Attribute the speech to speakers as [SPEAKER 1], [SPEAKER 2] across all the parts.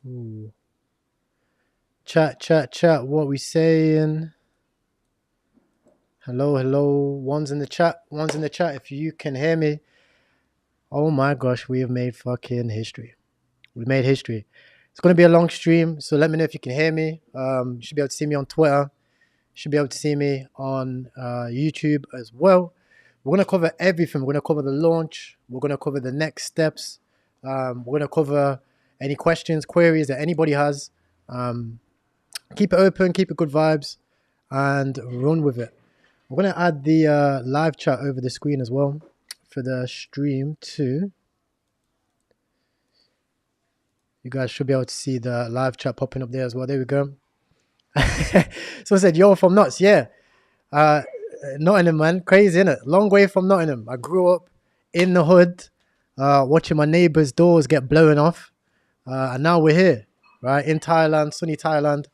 [SPEAKER 1] Ooh. Chat. What we saying? Hello. One's in the chat. If you can hear me. Oh my gosh, we have made fucking history. We made history. It's gonna be a long stream, so let me know if you can hear me. You should be able to see me on Twitter. You should be able to see me on YouTube as well. We're gonna cover everything. We're gonna cover the launch. We're gonna cover the next steps. We're gonna cover any questions, queries that anybody has. Keep it open, keep it good vibes, and run with it. We're going to add the live chat over the screen as well for the stream too. You guys should be able to see the live chat popping up there as well. There we go. Someone said, yo, from Notts. Yeah. Nottingham, man. Crazy, innit? Long way from Nottingham. I grew up in the hood, watching my neighbours' doors get blown off. And now we're here, right? In Thailand, sunny Thailand,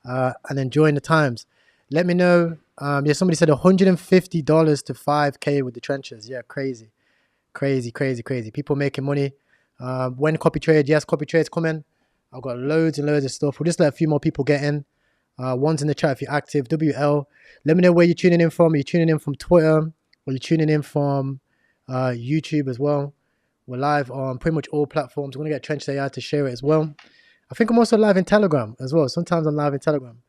[SPEAKER 1] and enjoying the times. Let me know. Yeah, somebody said $150 to 5K with the trenches. Yeah, crazy. People making money. When copy trade, yes, copy trade's coming. I've got loads and loads of stuff. We'll just let a few more people get in. One's in the chat if you're active. WL. Let me know where you're tuning in from. Are you tuning in from Twitter? Or you're tuning in from YouTube as well? We're live on pretty much all platforms. We're going to get Trench AI to share it as well. I think I'm also live in Telegram as well. Sometimes I'm live in Telegram.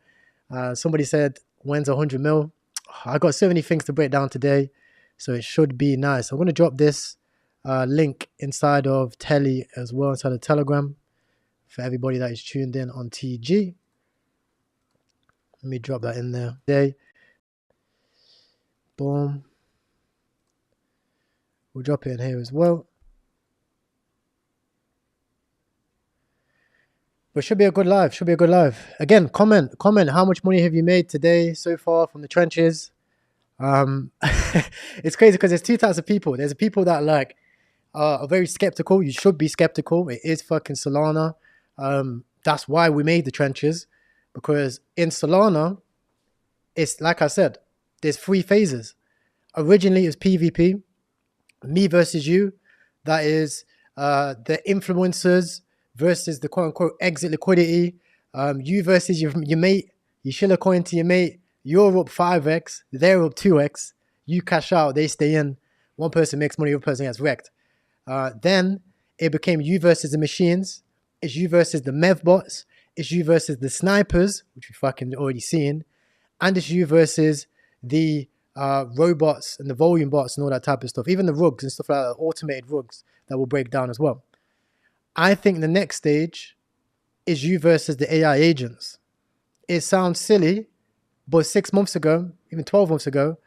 [SPEAKER 1] Somebody said, when's 100 mil? I got so many things to break down today, so it should be nice. I'm going to drop this link inside of Telly as well, inside of Telegram, for everybody that is tuned in on TG. Let me drop that in there. Today. Boom. We'll drop it in here as well. But should be a good live. Again, comment. How much money have you made today so far from the trenches? It's crazy because there's two types of people. There's people that are very skeptical. You should be skeptical. It is fucking Solana. That's why we made the trenches, because in Solana, it's like I said, there's 3 phases. Originally, it was PvP, me versus you. That is the influencers versus the quote-unquote exit liquidity. You versus your mate. You shill a coin to your mate. You're up 5x. They're up 2x. You cash out. They stay in. One person makes money. The other person gets wrecked. Then it became you versus the machines. It's you versus the mev bots. It's you versus the snipers, which we fucking already seen. And it's you versus the robots and the volume bots and all that type of stuff. Even the rugs and stuff like that, automated rugs that will break down as well. I think the next stage is you versus the AI agents. It sounds silly, but 6 months ago, even 12 months ago,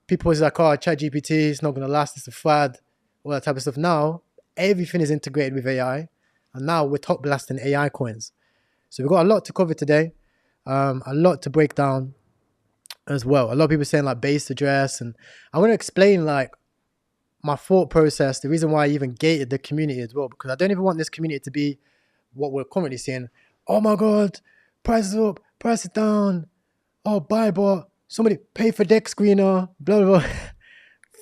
[SPEAKER 1] people was like, oh, ChatGPT is not going to last, it's a fad, all that type of stuff. Now, everything is integrated with AI, and now we're top blasting AI coins. So we've got a lot to cover today, a lot to break down as well. A lot of people saying like base address, and I want to explain like my thought process, the reason why I even gated the community as well, because I don't even want this community to be what we're currently seeing. Oh my God, price is up, price is down. Oh, buy bot, somebody pay for deck screener, blah, blah, blah.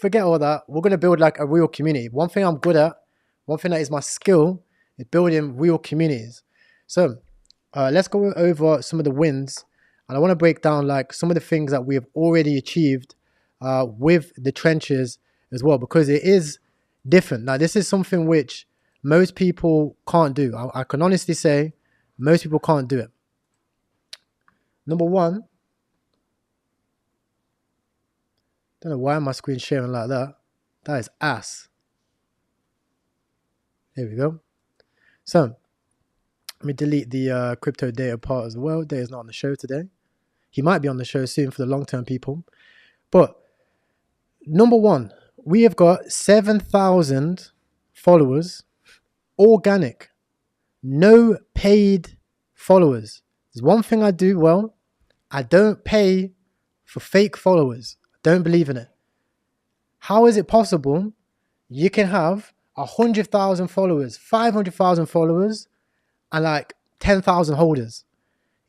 [SPEAKER 1] Forget all that. We're going to build like a real community. One thing I'm good at, one thing that is my skill, is building real communities. So let's go over some of the wins. And I want to break down like some of the things that we have already achieved with the trenches as well, because it is different. Now, this is something which most people can't do. I can honestly say most people can't do it. Number one, don't know why my screen sharing like that. That is ass. There we go. So let me delete the crypto data part as well. Data's not on the show today. He might be on the show soon for the long-term people. But number one, we have got 7,000 followers, organic, no paid followers. There's one thing I do well. I don't pay for fake followers. I don't believe in it. How is it possible you can have 100,000 followers, 500,000 followers, and like 10,000 holders?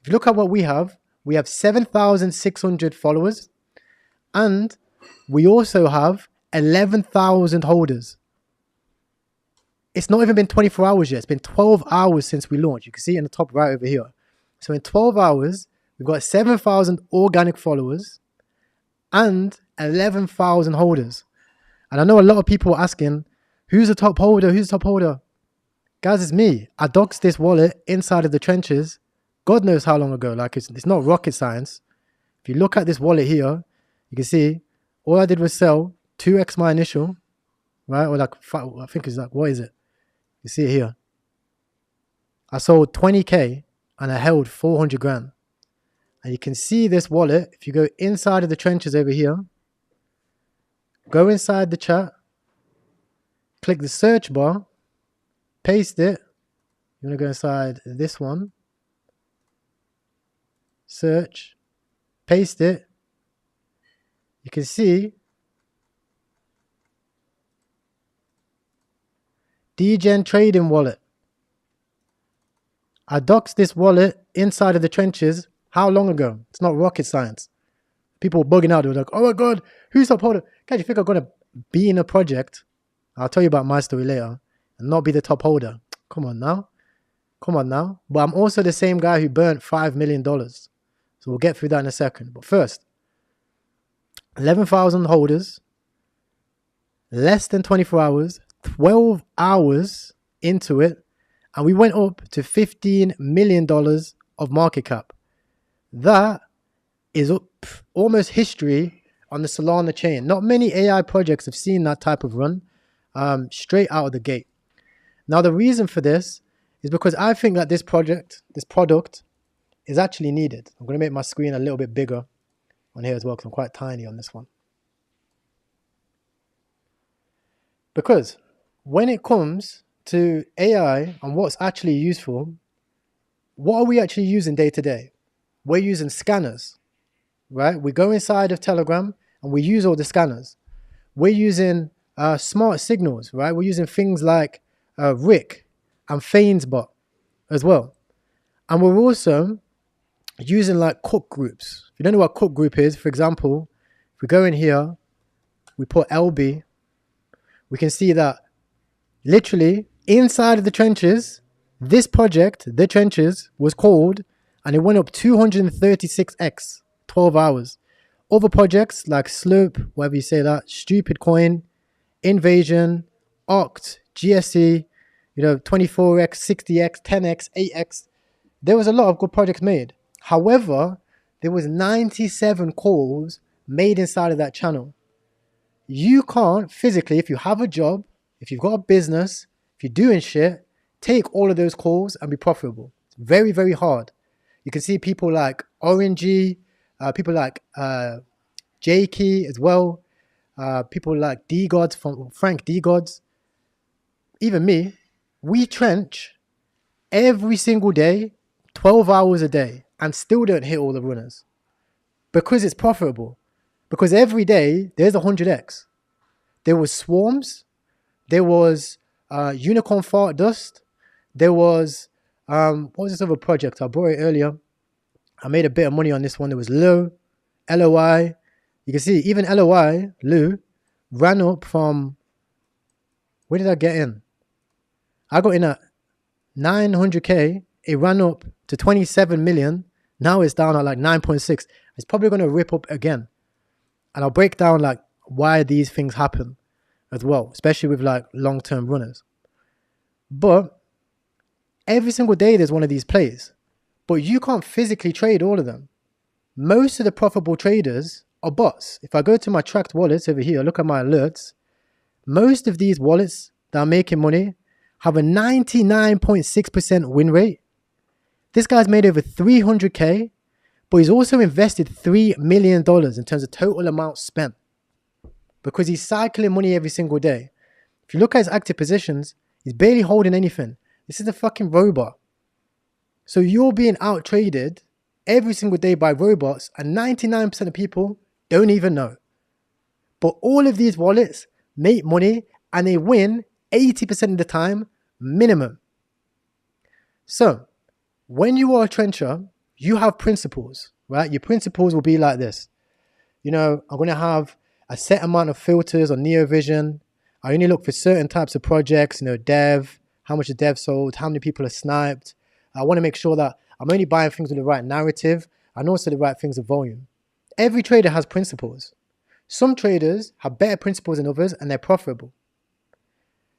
[SPEAKER 1] If you look at what we have 7,600 followers, and we also have 11,000 holders. It's not even been 24 hours yet. It's been 12 hours since we launched. You can see it in the top right over here. So in 12 hours, we've got 7,000 organic followers and 11,000 holders. And I know a lot of people are asking, who's the top holder? Who's the top holder? Guys, it's me. I doxed this wallet inside of the trenches. God knows how long ago. Like, it's not rocket science. If you look at this wallet here, you can see all I did was sell 2x my initial, right? Or like, I think it's like, what is it? You see it here. I sold 20K and I held 400 grand. And you can see this wallet. If you go inside of the trenches over here, go inside the chat, click the search bar, paste it. You want to go inside this one, search, paste it. You can see DGen trading wallet. I doxed this wallet inside of the trenches. How long ago? It's not rocket science. People were bugging out. They were like, oh my God, who's top holder? Guys, you think I'm going to be in a project? I'll tell you about my story later and not be the top holder. Come on now. Come on now. But I'm also the same guy who burnt $5 million. So we'll get through that in a second. But first, 11,000 holders, less than 24 hours, 12 hours into it, and we went up to $15 million of market cap. That is almost history on the Solana chain. Not many AI projects have seen that type of run straight out of the gate. Now, the reason for this is because I think that this product is actually needed. I'm going to make my screen a little bit bigger on here as well because I'm quite tiny on this one. Because when it comes to AI and what's actually useful, what are we actually using day to day? We're using scanners, right? We go inside of Telegram and we use all the scanners. We're using smart signals, right? We're using things like Rick and Fainsbot as well. And we're also using like cook groups. If you don't know what cook group is, for example, if we go in here, we put LB, we can see that literally inside of the trenches, this project, the trenches, was called and it went up 236x, 12 hours. Other projects like Slope, whatever you say that, Stupid Coin, Invasion, Oct, GSE, 24x, 60x, 10x, 8x. There was a lot of good projects made. However, there was 97 calls made inside of that channel. You can't physically, if you have a job, if you've got a business, if you're doing shit, take all of those calls and be profitable. It's very, very hard. You can see people like Orangey, people like J-Key as well, people like D-Gods, from Frank D-Gods, even me. We trench every single day, 12 hours a day, and still don't hit all the runners because it's profitable. Because every day there's 100x. There was Swarms, there was Unicorn Fart Dust, there was what was this other project? I bought it earlier. I made a bit of money on this one. There was LOI. You can see even LOI, Lou, ran up from, where did I get in? I got in at 900K. It ran up to 27 million. Now it's down at like 9.6. It's probably going to rip up again. And I'll break down like why these things happen as well, especially with like long-term runners. But every single day there's one of these plays, but you can't physically trade all of them. Most of the profitable traders are bots. If I go to my tracked wallets over here, look at my alerts. Most of these wallets that are making money have a 99.6% win rate. This guy's made over 300K, but he's also invested $3 million in terms of total amount spent because he's cycling money every single day. If you look at his active positions, he's barely holding anything. This is a fucking robot. So you're being out traded every single day by robots, and 99% of people don't even know. But all of these wallets make money and they win 80% of the time minimum. So when you are a trencher, you have principles, right? Your principles will be like this. I'm going to have a set amount of filters on NeoVision. I only look for certain types of projects, dev, how much the dev sold, how many people are sniped. I want to make sure that I'm only buying things with the right narrative and also the right things of volume. Every trader has principles. Some traders have better principles than others and they're profitable.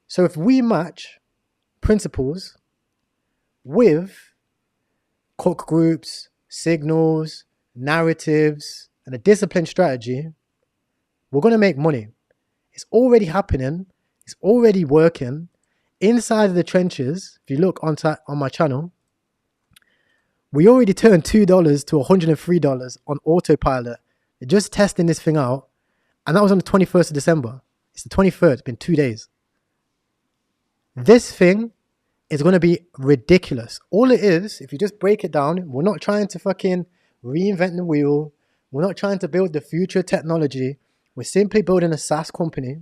[SPEAKER 1] So if we match principles with cook groups, signals, narratives, and a disciplined strategy, we're going to make money. It's already happening. It's already working. Inside of the trenches, if you look on my channel, we already turned $2 to $103 on autopilot. They're just testing this thing out. And that was on the 21st of December. It's the 23rd. It's been 2 days. This thing is going to be ridiculous. All it is, if you just break it down, we're not trying to fucking reinvent the wheel. We're not trying to build the future technology. We're simply building a SaaS company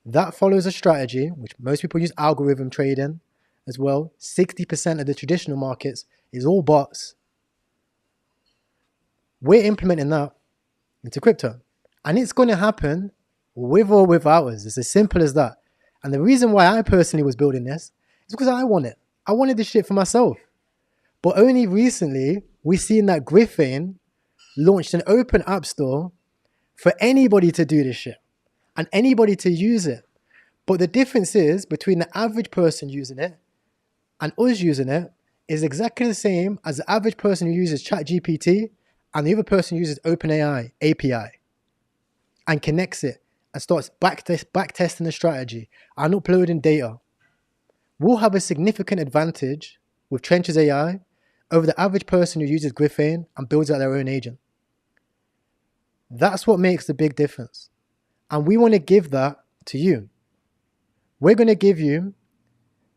[SPEAKER 1] that follows a strategy, which most people use algorithm trading as well. 60% of the traditional markets is all bots. We're implementing that into crypto. And it's going to happen with or without us. It's as simple as that. And the reason why I personally was building this is because I want it. I wanted this shit for myself. But only recently, we've seen that Griffain launched an open app store for anybody to do this shit and anybody to use it. But the difference is between the average person using it and us using it is exactly the same as the average person who uses ChatGPT and the other person who uses OpenAI API and connects it and starts backtesting the strategy and uploading data. We'll have a significant advantage with Trenches AI over the average person who uses Griffain and builds out their own agent. That's what makes the big difference. And we want to give that to you. We're going to give you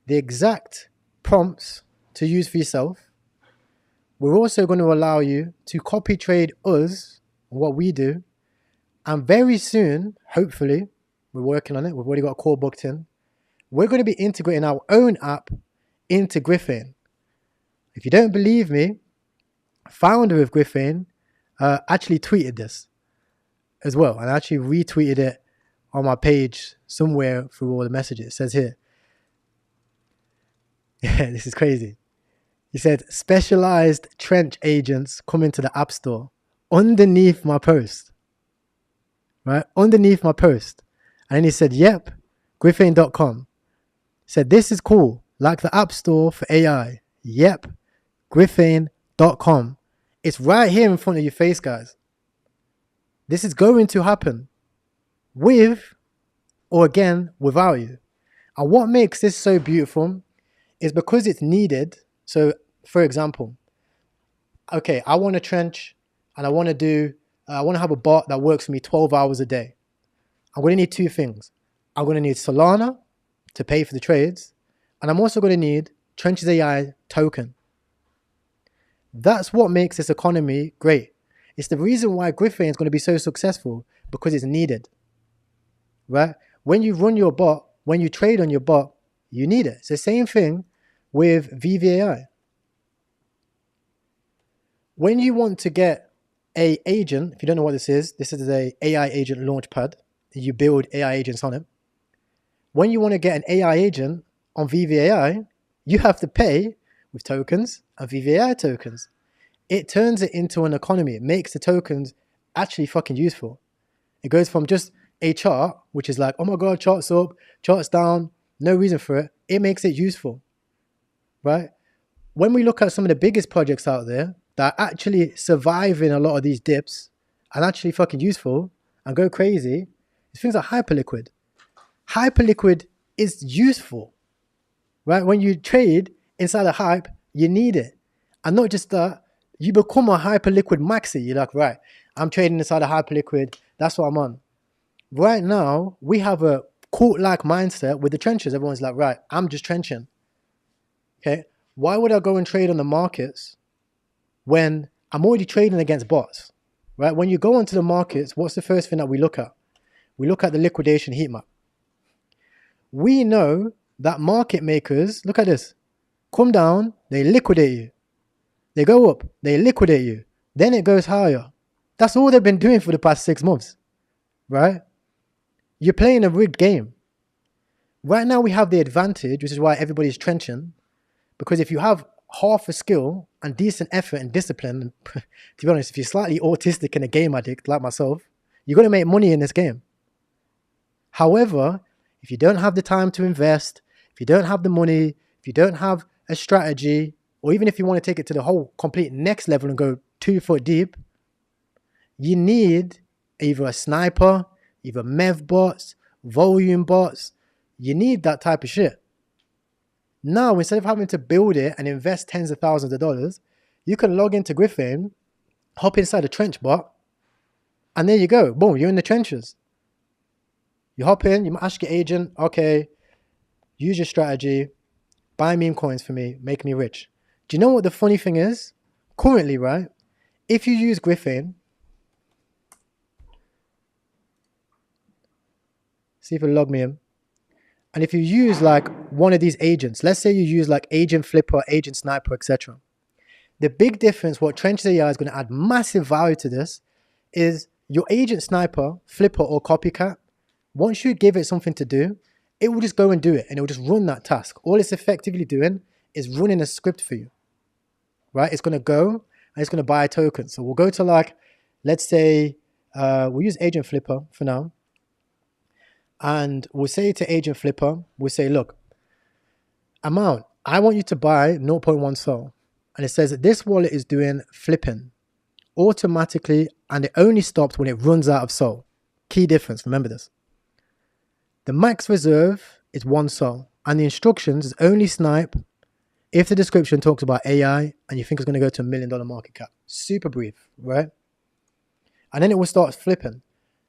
[SPEAKER 1] the exact prompts to use for yourself. We're also going to allow you to copy trade us, what we do. And very soon, hopefully, we're working on it. We've already got a call booked in. We're going to be integrating our own app into Griffain. If you don't believe me, founder of Griffain actually tweeted this as well. And I actually retweeted it on my page somewhere through all the messages. It says here, yeah, this is crazy. He said, specialized trench agents come into the app store underneath my post. Right? Underneath my post. And then he said, yep, Griffain.com. Said, this is cool. Like the app store for AI. Yep, Griffain.com. It's right here in front of your face, guys. This is going to happen with or again without you. And what makes this so beautiful is because it's needed. So, for example, okay, I want to trench and I want to have a bot that works for me 12 hours a day. I'm going to need two things. I'm going to need Solana to pay for the trades. And I'm also going to need Trenches AI token. That's what makes this economy great. It's the reason why Griffain is going to be so successful, because it's needed. Right? When you run your bot, when you trade on your bot, you need it. It's the same thing with VVAI. When you want to get a agent, if you don't know what this is a AI agent launchpad. You build AI agents on it. When you want to get an AI agent on VVAI, you have to pay with tokens and VVAI tokens. It turns it into an economy. It makes the tokens actually fucking useful. It goes from just a chart, which is like, oh my God, chart's up, chart's down, no reason for it. It makes it useful, right? When we look at some of the biggest projects out there that are actually surviving a lot of these dips and actually fucking useful and go crazy, it's things like Hyperliquid. Hyperliquid is useful, right? When you trade inside a hype, you need it. And not just that, you become a Hyperliquid maxi. You're like, right, I'm trading inside a Hyperliquid. That's what I'm on. Right now, we have a cult-like mindset with the trenches. Everyone's like, right, I'm just trenching. Okay, why would I go and trade on the markets when I'm already trading against bots? Right? When you go onto the markets, what's the first thing that we look at? We look at the liquidation heat map. We know that market makers, look at this, come down, they liquidate you. They go up, they liquidate you. Then it goes higher. That's all they've been doing for the past 6 months, right? You're playing a rigged game. Right now we have the advantage, which is why everybody's trenching, because if you have half a skill and decent effort and discipline, to be honest, if you're slightly autistic and a game addict like myself, you're going to make money in this game. However, if you don't have the time to invest, if you don't have the money, if you don't have a strategy, or even if you want to take it to the whole complete next level and go 2 foot deep, you need either a sniper, either mev bots, volume bots. You need that type of shit. Now, instead of having to build it and invest tens of thousands of dollars, you can log into Griffain, hop inside a trench bot, and there you go. Boom, you're in the trenches. You hop in, you ask your agent, okay, use your strategy, buy meme coins for me, make me rich. Do you know what the funny thing is? Currently, right, if you use Griffain, see if it'll log me in. And if you use like one of these agents, let's say you use like Agent Flipper, Agent Sniper, etc. The big difference, what Trenches AI is going to add massive value to this, is your Agent Sniper, Flipper, or Copycat. Once you give it something to do, it will just go and do it, and it will just run that task. All it's effectively doing is running a script for you, right? It's going to go and it's going to buy tokens. So we'll go to like, let's say, we'll use Agent Flipper for now. And we'll say to Agent Flipper, we'll say, look, amount, I want you to buy 0.1 Sol. And it says that this wallet is doing flipping automatically, and it only stops when it runs out of Sol. Key difference, remember this. The max reserve is 1 Sol, and the instructions is only snipe if the description talks about AI and you think it's going to go to $1 million market cap. Super brief, right? And then it will start flipping.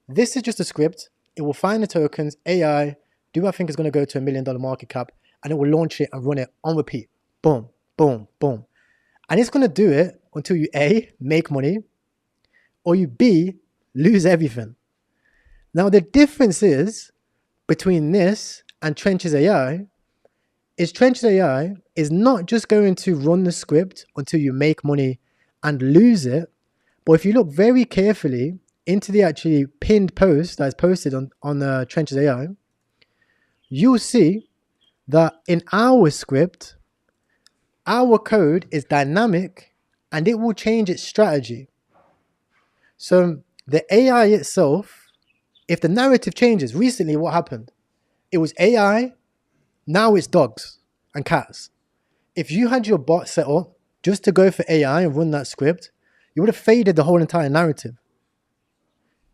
[SPEAKER 1] This is just a script. It will find the tokens, AI, do I think it's going to go to $1 million market cap, and it will launch it and run it on repeat. Boom, boom, boom. And it's going to do it until you A, make money, or you B, lose everything. Now the difference is between this and Trenches AI is Trenches AI is not just going to run the script until you make money and lose it, but if you look very carefully into the actually pinned post that is posted on the Trenches AI, you'll see that in our script, our code is dynamic and it will change its strategy. So the AI itself, if the narrative changes, recently what happened? It was AI, now it's dogs and cats. If you had your bot set up just to go for AI and run that script, you would have faded the whole entire narrative.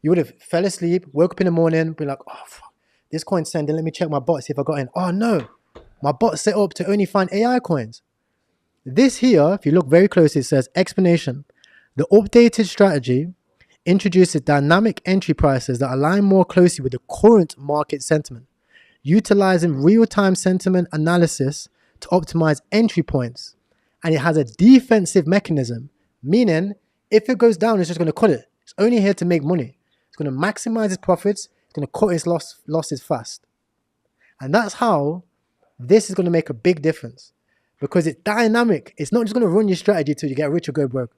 [SPEAKER 1] You would have fell asleep, woke up in the morning, be like, oh, fuck, this coin's sending, let me check my bot, see if I got in. Oh no, my bot's set up to only find AI coins. This here, if you look very closely, it says explanation. The updated strategy introduces dynamic entry prices that align more closely with the current market sentiment, utilizing real-time sentiment analysis to optimize entry points. And it has a defensive mechanism, meaning if it goes down, it's just going to cut it. It's only here to make money. It's going to maximize its profits. It's going to cut its losses fast. And that's how this is going to make a big difference, because it's dynamic. It's not just going to run your strategy till you get rich or go broke,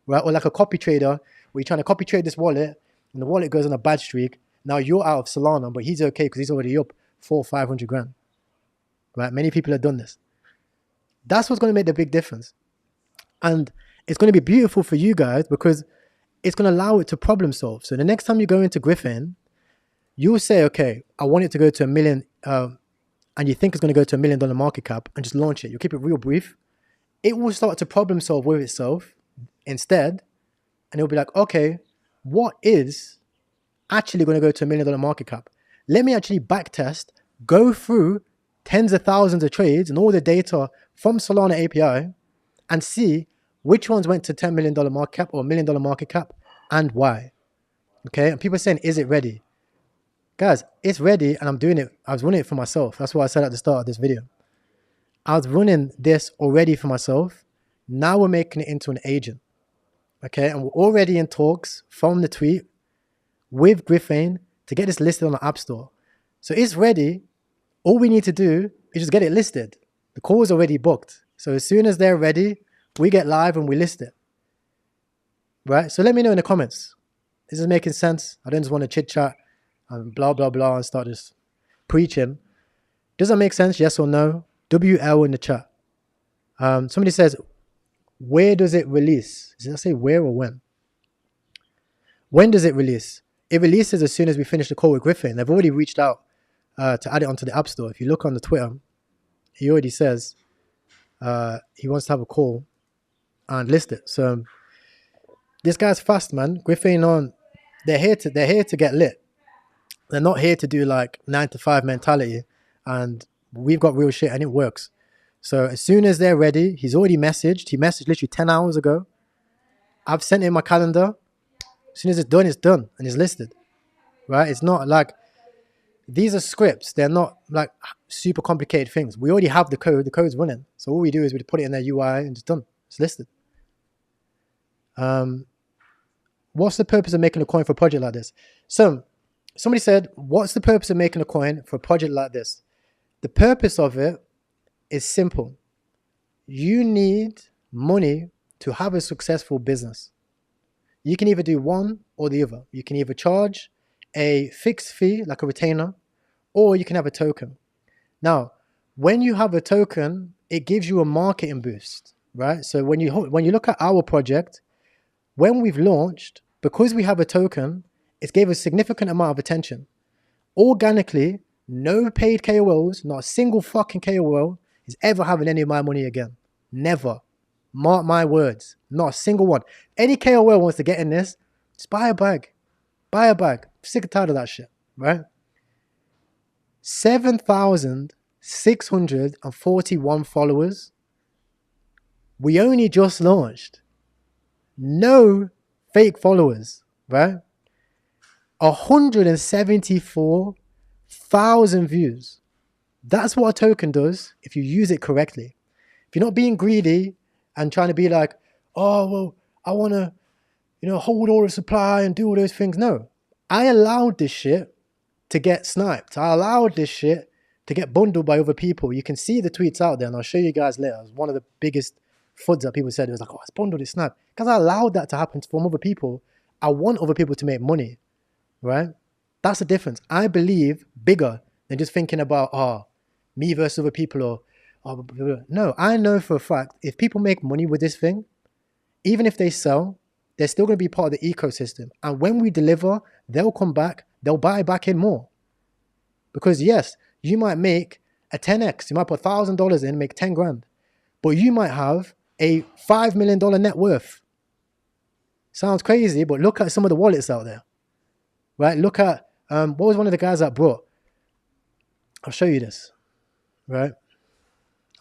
[SPEAKER 1] right? Or like a copy trader where you're trying to copy trade this wallet and the wallet goes on a bad streak. Now you're out of Solana, but he's okay because he's already up 400 or 500 grand, right? Many people have done this. That's what's going to make the big difference. And it's going to be beautiful for you guys because it's going to allow it to problem solve. So the next time you go into Griffin, you'll say, okay, I want it to go to $1 million, and you think it's going to go to $1 million market cap, and just launch it. You'll keep it real brief. It will start to problem solve with itself instead, and it'll be like, okay, what is actually going to go to $1 million market cap? Let me actually backtest, go through tens of thousands of trades and all the data from Solana API and see which ones went to $10 million market cap or $1 million market cap and why. Okay, and people are saying, is it ready? Guys, it's ready and I'm doing it. I was running it for myself. That's what I said at the start of this video. I was running this already for myself. Now we're making it into an agent. Okay, and we're already in talks from the tweet with Griffain to get this listed on the App Store. So it's ready. All we need to do is just get it listed. The call is already booked. So as soon as they're ready, we get live and we list it. Right? So let me know in the comments. This is making sense. I don't just want to chit chat. and blah, blah, blah, and start just preaching. Does that make sense? Yes or no? WL in the chat. Somebody says, where does it release? Does it say where or when? When does it release? It releases as soon as we finish the call with Griffin. They've already reached out to add it onto the App Store. If you look on the Twitter, he already says he wants to have a call and list it. So this guy's fast, man. Griffain on. They're here to get lit. They're not here to do like 9 to 5 mentality. And we've got real shit and it works. So as soon as they're ready, he's already messaged. He messaged literally 10 hours ago. I've sent him my calendar. As soon as it's done and it's listed. Right? It's not like, these are scripts. They're not like super complicated things. We already have the code. The code's running. So all we do is we put it in their UI and it's done. It's listed. What's the purpose of making a coin for a project like this? So somebody said, what's the purpose of making a coin for a project like this? The purpose of it is simple. You need money to have a successful business. You can either do one or the other. You can either charge a fixed fee, like a retainer, or you can have a token. Now, when you have a token, it gives you a marketing boost, right? So when you look at our project, when we've launched, because we have a token, it gave a significant amount of attention. Organically, no paid KOLs, not a single fucking KOL is ever having any of my money again. Never. Mark my words. Not a single one. Any KOL wants to get in this, just buy a bag. Buy a bag. Sick and tired of that shit, right? 7,641 followers. We only just launched. No fake followers, right? 174,000 views. That's what a token does if you use it correctly. If you're not being greedy and trying to be like, oh, well, I want to, hold all the supply and do all those things. No, I allowed this shit to get sniped. I allowed this shit to get bundled by other people. You can see the tweets out there and I'll show you guys later. It was one of the biggest FUDs that people said. It was like, oh, it's bundled, it's sniped. Because I allowed that to happen from other people. I want other people to make money, right? That's the difference. I believe bigger than just thinking about, me versus other people or, blah, blah, blah. No, I know for a fact, if people make money with this thing, even if they sell, they're still going to be part of the ecosystem. And when we deliver, they'll come back, they'll buy back in more. Because yes, you might make a 10x. You might put $1,000 in, make 10 grand. But you might have a $5 million net worth. Sounds crazy, but look at some of the wallets out there. Right? Look at, what was one of the guys that brought? I'll show you this. Right?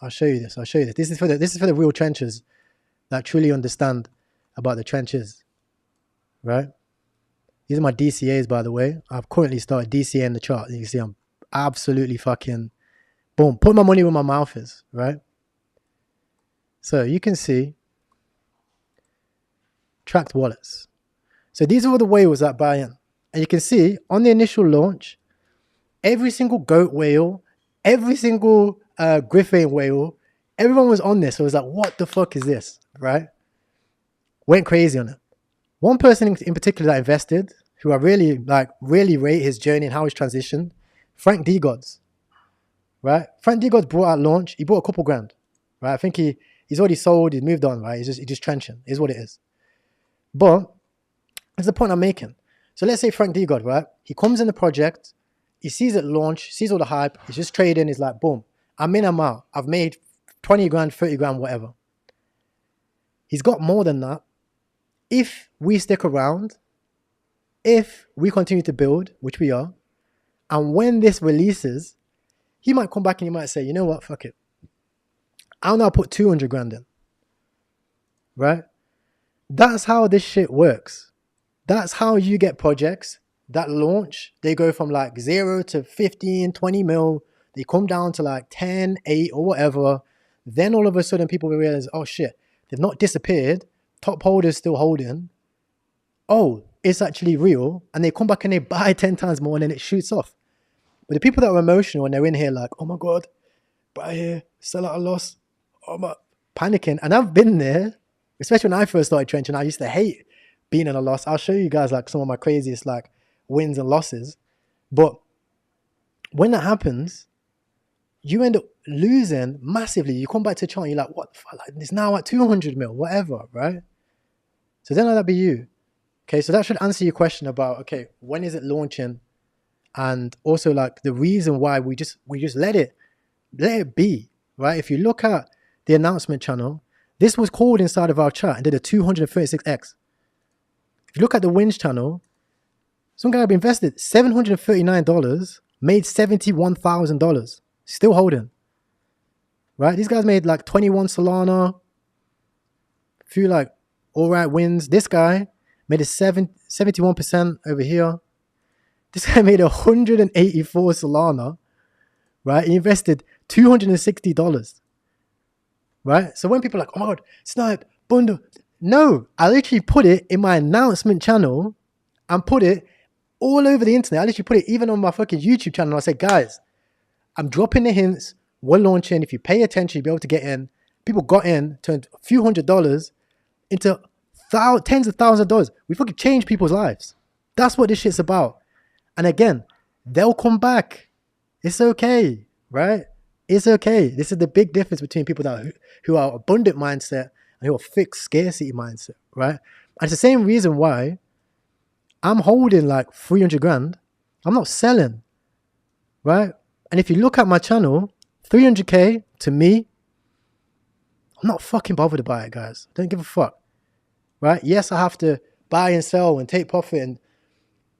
[SPEAKER 1] I'll show you this. This is for the real trenches that truly understand about the trenches. Right? These are my DCAs, by the way. I've currently started DCA in the chart. You can see I'm absolutely fucking, boom, put my money where my mouth is, right? So you can see tracked wallets. So these are all the whales that buy in. And you can see on the initial launch, every single goat whale, every single Griffain whale, everyone was on this. So it was like, what the fuck is this, right? Went crazy on it. One person in particular that invested, who I really rate his journey and how he's transitioned, Frank D. Gods, right? Frank D. Gods brought out launch. He bought a couple grand, right? I think he's already sold. He's moved on, right? He's just trenching. Is what it is. But that's the point I'm making. So let's say Frank D. God, right? He comes in the project. He sees it launch, sees all the hype. He's just trading. He's like, boom, I'm in, I'm out. I've made 20 grand, 30 grand, whatever. He's got more than that. If we stick around, if we continue to build, which we are, and when this releases, he might come back and he might say, you know what, fuck it. I'll now put 200 grand in, right? That's how this shit works. That's how you get projects that launch. They go from like 0 to 15, 20 mil. They come down to like 10, 8 or whatever. Then all of a sudden people will realize, oh shit, they've not disappeared. Top holders still holding. Oh, it's actually real. And they come back and they buy 10 times more and then it shoots off. But the people that are emotional when they're in here like, oh my God, buy here, sell at a loss. Oh my, panicking. And I've been there, especially when I first started trenching. I used to hate being in a loss. I'll show you guys like some of my craziest like wins and losses, But when that happens, you end up losing massively. You come back to the chart, you're like, what the fuck? Like, it's now at 200 mil, whatever, right? So then that'd be you. Okay, so that should answer your question about, okay, when is it launching? And also like the reason why we just let it be, right? If you look at the announcement channel, this was called inside of our chat and did a 236x. If you look at the wins channel, some guy invested $739, made $71,000, still holding, right? These guys made like 21 Solana, a few like all right wins. This guy made a 71% over here. This guy made 184 Solana, right? He invested $260, right? So when people are like, oh my God, snipe, bundle. No, I literally put it in my announcement channel and put it all over the internet. I literally put it even on my fucking YouTube channel. I said, guys, I'm dropping the hints. We're launching. If you pay attention, you'll be able to get in. People got in, turned a few $100s into tens of thousands of dollars. We fucking change people's lives. That's what this shit's about. And again, they'll come back. It's okay, right? It's okay. This is the big difference between people that who are abundant mindset and who are fixed scarcity mindset, right? And it's the same reason why I'm holding like 300 grand. I'm not selling, right? And if you look at my channel, 300K to me, I'm not fucking bothered about it, guys. Don't give a fuck, right? Yes, I have to buy and sell and take profit and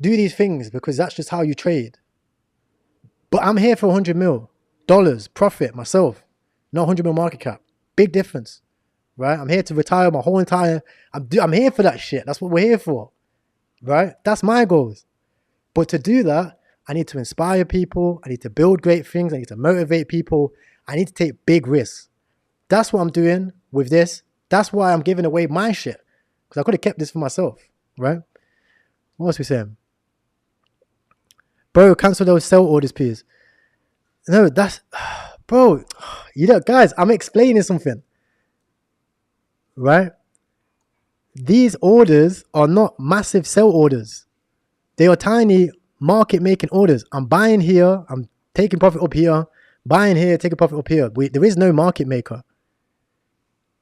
[SPEAKER 1] do these things because that's just how you trade. But I'm here for $100 million profit myself, not 100 mil market cap. Big difference, right? I'm here to retire my whole entire. I'm here for that shit. That's what we're here for, right? That's my goals. But to do that, I need to inspire people. I need to build great things. I need to motivate people. I need to take big risks. That's what I'm doing with this. That's why I'm giving away my shit, because I could have kept this for myself, right? What else we saying? Bro, cancel those sell orders, please. No, that's... Bro, you know, guys, I'm explaining something, right? These orders are not massive sell orders. They are tiny market-making orders. I'm buying here. I'm taking profit up here. Buying here, taking profit up here. There is no market maker,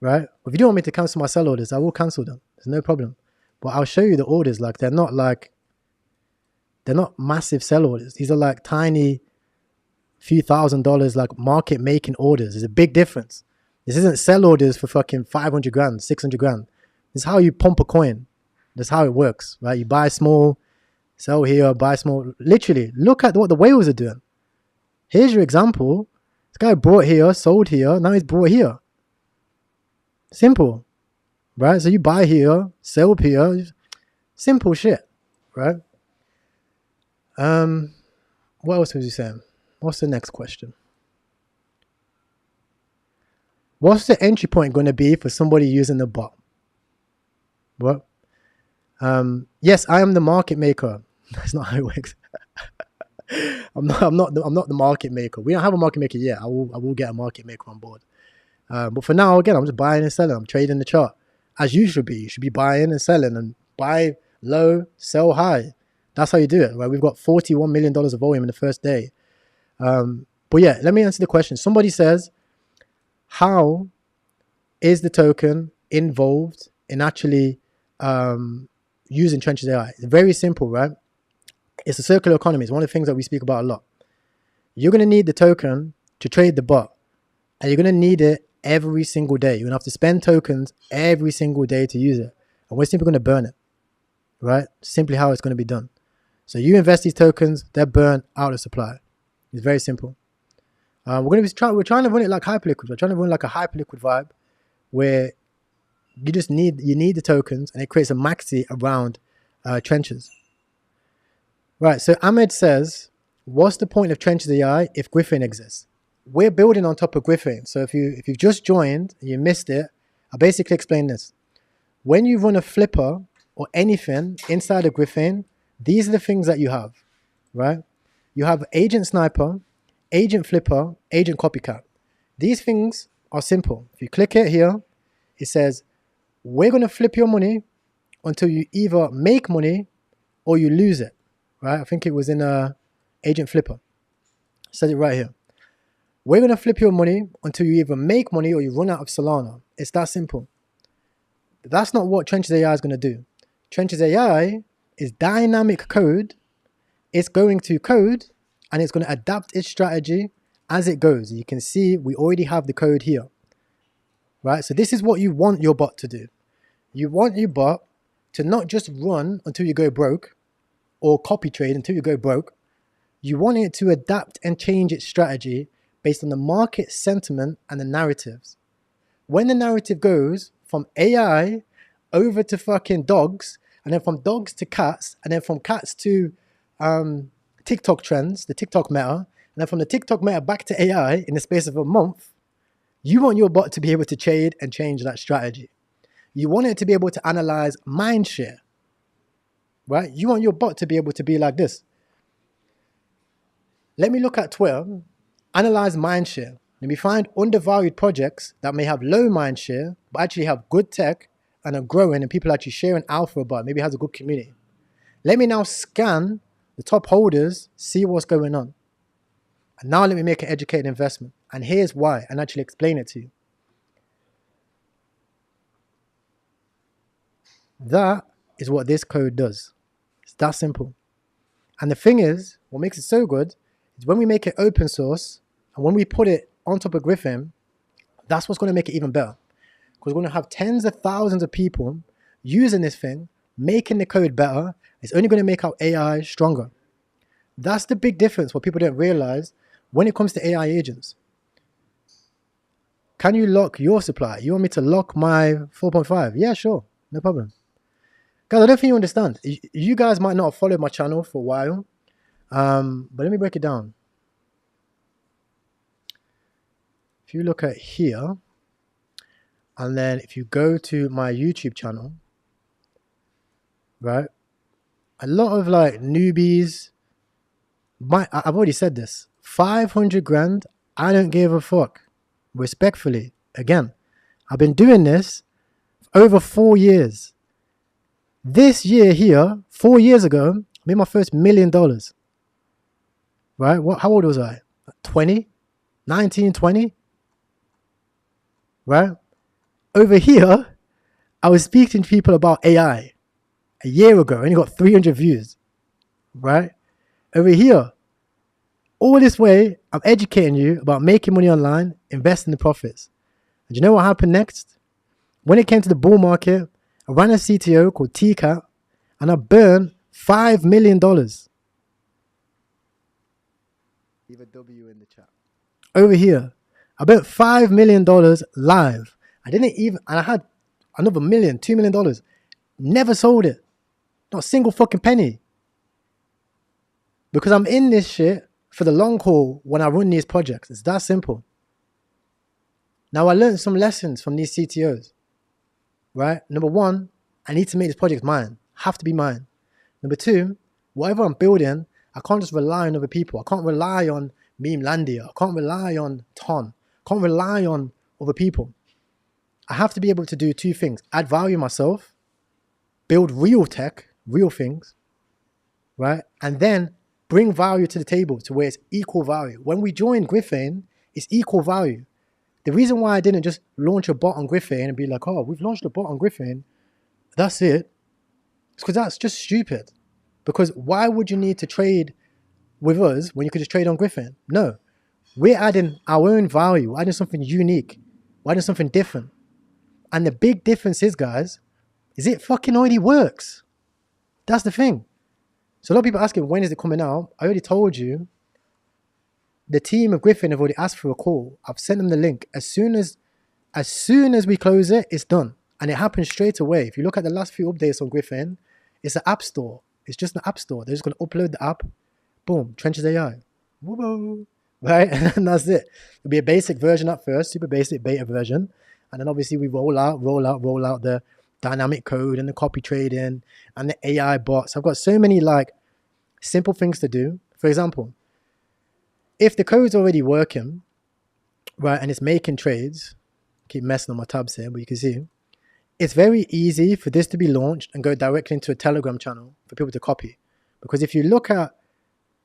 [SPEAKER 1] right? If you don't want me to cancel my sell orders, I will cancel them. There's no problem. But I'll show you the orders. Like, they're not massive sell orders. These are like tiny few $1,000s, like market making orders. There's a big difference. This isn't sell orders for fucking 500 grand, 600 grand. This is how you pump a coin. That's how it works, right? You buy small, sell here, buy small. Literally, look at what the whales are doing. Here's your example. This guy bought here, sold here, now he's bought here. Simple, right? So you buy here, sell up here. Simple shit, right? What else was he saying? What's the next question? What's the entry point going to be for somebody using the bot? What? Yes, I am the market maker. That's not how it works. I'm not the market maker. We don't have a market maker yet. I will get a market maker on board. But for now, again, I'm just buying and selling. I'm trading the chart as you should be. You should be buying and selling, and buy low, sell high. That's how you do it, right? We've got $41 million of volume in the first day. But yeah, let me answer the question. Somebody says, how is the token involved in actually using Trenches AI? It's very simple, right? It's a circular economy. It's one of the things that we speak about a lot. You're going to need the token to trade the bot, and you're going to need it every single day. You're going to have to spend tokens every single day to use it, and we're simply going to burn it, right? Simply how it's going to be done. So you invest these tokens, they're burned out of supply. It's very simple. We're trying to run it like Hyperliquid. We're trying to run like a Hyperliquid vibe, where you need the tokens, and it creates a maxi around Trenches. Right. So Ahmed says, what's the point of Trenches AI if Griffin exists? We're building on top of Griffain. So if you've just joined and you missed it, I'll basically explain this. When you run a flipper or anything inside of Griffain, these are the things that you have, right? You have agent sniper, agent flipper, agent copycat. These things are simple. If you click it here, it says, we're going to flip your money until you either make money or you lose it, right? I think it was in Agent Flipper. Says it right here. We're going to flip your money until you either make money or you run out of Solana. It's that simple. But that's not what Trenches AI is going to do. Trenches AI is dynamic code. It's going to code and it's going to adapt its strategy as it goes. You can see we already have the code here, right? So this is what you want your bot to do. You want your bot to not just run until you go broke or copy trade until you go broke. You want it to adapt and change its strategy based on the market sentiment and the narratives. When the narrative goes from AI over to fucking dogs, and then from dogs to cats, and then from cats to TikTok trends, the TikTok meta, and then from the TikTok meta back to AI in the space of a month, you want your bot to be able to trade and change that strategy. You want it to be able to analyze mind share, right? You want your bot to be able to be like this. Let me look at Twitter, analyze mind share. Let me find undervalued projects that may have low mind share, but actually have good tech and are growing and people actually sharing alpha about, maybe has a good community. Let me now scan the top holders, see what's going on. And now let me make an educated investment. And here's why, and actually explain it to you. That is what this code does. It's that simple. And the thing is, what makes it so good is when we make it open source and when we put it on top of Griffin, that's what's going to make it even better. Because we're going to have tens of thousands of people using this thing, making the code better. It's only going to make our AI stronger. That's the big difference, what people don't realize when it comes to AI agents. Can you lock your supply? You want me to lock my 4.5? Yeah, sure. No problem. Guys, I don't think you understand. You guys might not have followed my channel for a while, but let me break it down. If you look at here, and then if you go to my YouTube channel, right, a lot of like newbies, I've already said this, 500 grand, I don't give a fuck. Respectfully, again, I've been doing this for over 4 years. This year here, 4 years ago, I made my first $1 million. Right? How old was I? 20? 19, 20? Right? Over here, I was speaking to people about AI a year ago. I only got 300 views. Right? Over here, all this way, I'm educating you about making money online, investing the profits. And you know what happened next? When it came to the bull market, I ran a CTO called TCAT and I burned $5 million. Leave a W in the chat. Over here, I burnt $5 million live. And I had another $1 million, $2 million. Never sold it. Not a single fucking penny. Because I'm in this shit for the long haul when I run these projects. It's that simple. Now I learned some lessons from these CTOs. Right? Number one, I need to make this project mine. Have to be mine. Number two, whatever I'm building, I can't just rely on other people. I can't rely on Meme Landia. I can't rely on Ton. I can't rely on other people. I have to be able to do two things. Add value myself, build real tech, real things, right? And then bring value to the table to where it's equal value. When we join Griffain, it's equal value. The reason why I didn't just launch a bot on Griffain and be like, oh, we've launched a bot on Griffain, that's it. It's because that's just stupid. Because why would you need to trade with us when you could just trade on Griffain? No. We're adding our own value. We're adding something unique. We're adding something different. And the big difference is, guys, is it fucking already works. That's the thing. So a lot of people asking, when is it coming out? I already told you. The team of Griffin have already asked for a call. I've sent them the link. As soon as we close it, it's done. And it happens straight away. If you look at the last few updates on Griffin, it's an app store. It's just an app store. They're just going to upload the app. Boom. Trenches AI. Whoa. Right? And that's it. It'll be a basic version at first. Super basic beta version. And then obviously we roll out the dynamic code and the copy trading and the AI bots. I've got so many like simple things to do. For example, if the code's already working, right, and it's making trades, keep messing on my tabs here, but you can see, it's very easy for this to be launched and go directly into a Telegram channel for people to copy. Because if you look at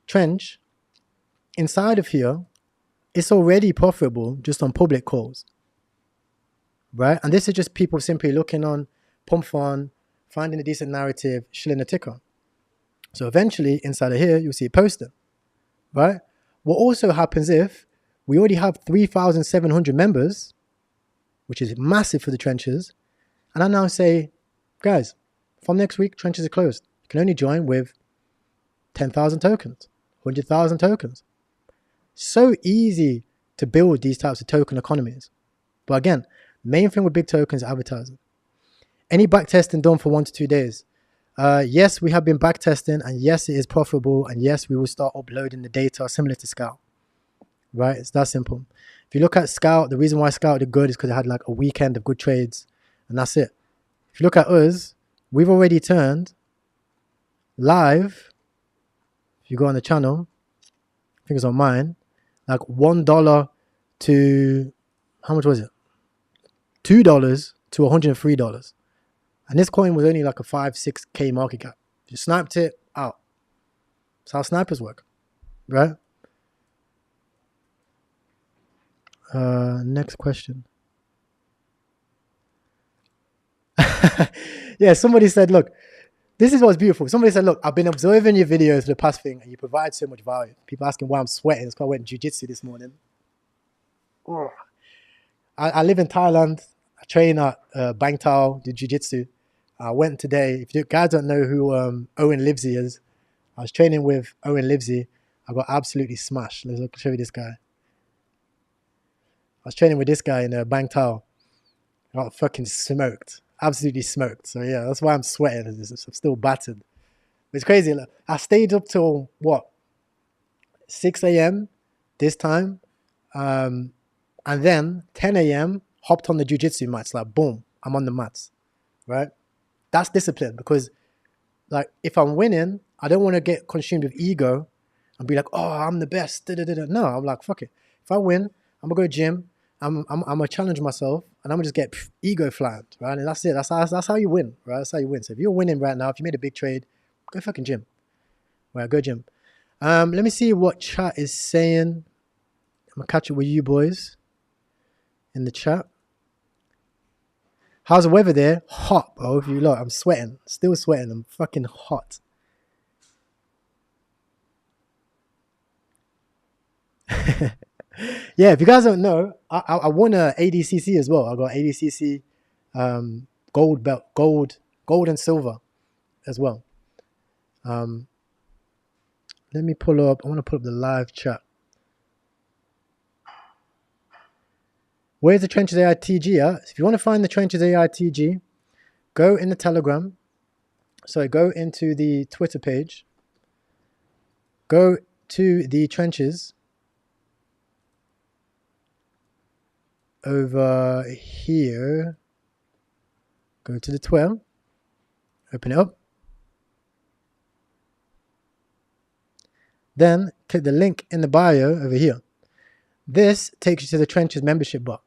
[SPEAKER 1] Trench inside of here, it's already profitable just on public calls, right? And this is just people simply looking on Pump Fun, finding a decent narrative, shilling a ticker. So eventually, inside of here, you'll see it posted, right? What also happens if we already have 3,700 members, which is massive for the trenches, and I now say, guys, from next week, trenches are closed. You can only join with 10,000 tokens, 100,000 tokens. So easy to build these types of token economies. But again, main thing with big tokens is advertising. Any backtesting done for 1 to 2 days? Yes, we have been backtesting, and yes, it is profitable, and yes, we will start uploading the data similar to Scout. Right? It's that simple. If you look at Scout, the reason why Scout did good is because it had like a weekend of good trades, and that's it. If you look at us, we've already turned live. If you go on the channel, I think it's on mine, like $1 to, how much was it? $2 to $103. And this coin was only like a 5-6K market cap. You sniped it out. That's how snipers work, right? Next question. Yeah, somebody said, look, this is what's beautiful. Somebody said, look, I've been observing your videos for the past thing, and you provide so much value. People asking why I'm sweating. It's because I went jiu-jitsu this morning. Oh. I live in Thailand. I train at Bang Tao, do jiu-jitsu. I went today. If you guys don't know who Owen Livesey is, I was training with Owen Livesey. I got absolutely smashed. Let's show you this guy. I was training with this guy in Bang Tao. I got fucking smoked. Absolutely smoked. So yeah, that's why I'm sweating. I'm still battered. But it's crazy. Look, I stayed up till, what, 6 a.m. this time. And then 10 a.m. hopped on the jiu-jitsu mats. Like, boom, I'm on the mats, right? That's discipline, because like if I'm winning, I don't want to get consumed with ego and be like, oh, I'm the best. No, I'm like, fuck it. If I win, I'm gonna go gym. I'm gonna challenge myself, and I'm gonna just get ego flattened, right? And that's it. That's how you win, right? That's how you win. So if you're winning right now, if you made a big trade, go fucking gym, right? Go gym. Let me see what chat is saying. I'm gonna catch up with you boys in the chat. How's the weather there? Hot, bro. If you look, I'm sweating. Still sweating. I'm fucking hot. Yeah, if you guys don't know, I won a ADCC as well. I got ADCC gold belt, gold and silver as well. Let me pull up. I want to pull up the live chat. Where's the Trenches AITG at? If you want to find the Trenches AITG, go in the Telegram. Sorry, go into the Twitter page. Go to the Trenches. Over here. Go to the 12. Open it up. Then click the link in the bio over here. This takes you to the Trenches membership bot.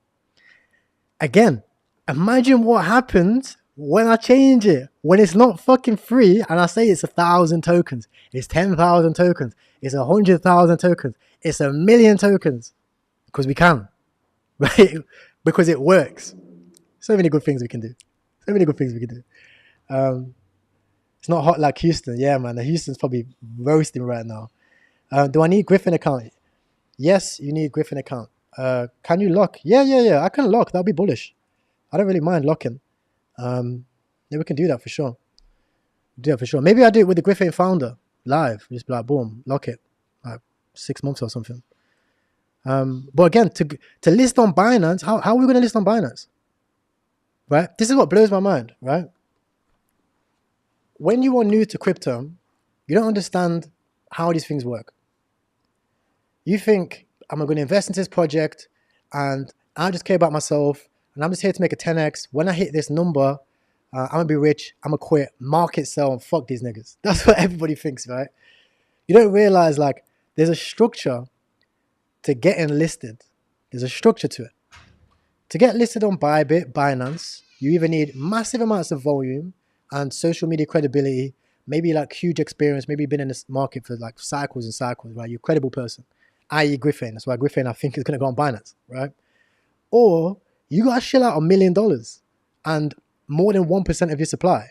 [SPEAKER 1] Again, imagine what happens when I change it. When it's not fucking free and I say it's 1,000 tokens, it's 10,000 tokens, it's 100,000 tokens, it's 1,000,000 tokens. Because we can, right? Because it works. So many good things we can do. So many good things we can do. It's not hot like Houston. Yeah, man. Houston's probably roasting right now. Do I need Griffin account? Yes, you need Griffin account. Can you lock? Yeah. I can lock. That'll be bullish. I don't really mind locking. Yeah, we can do that for sure. Maybe I do it with the Griffin founder live. Just be like, boom, lock it. Like 6 months or something. But again, to list on Binance, how are we going to list on Binance? Right? This is what blows my mind, right? When you are new to crypto, you don't understand how these things work. You think, I'm going to invest into this project and I just care about myself and I'm just here to make a 10x. When I hit this number, I'm going to be rich. I'm going to quit, market sell, and fuck these niggas. That's what everybody thinks, right? You don't realize, like, there's a structure to getting listed. There's a structure to it. To get listed on Bybit, Binance, you either need massive amounts of volume and social media credibility, maybe like huge experience, maybe you've been in this market for like cycles and cycles, right? You're a credible person. i.e. Griffain. That's why Griffain, I think, is going to go on Binance, right? Or you got to shell out $1 million and more than 1% of your supply.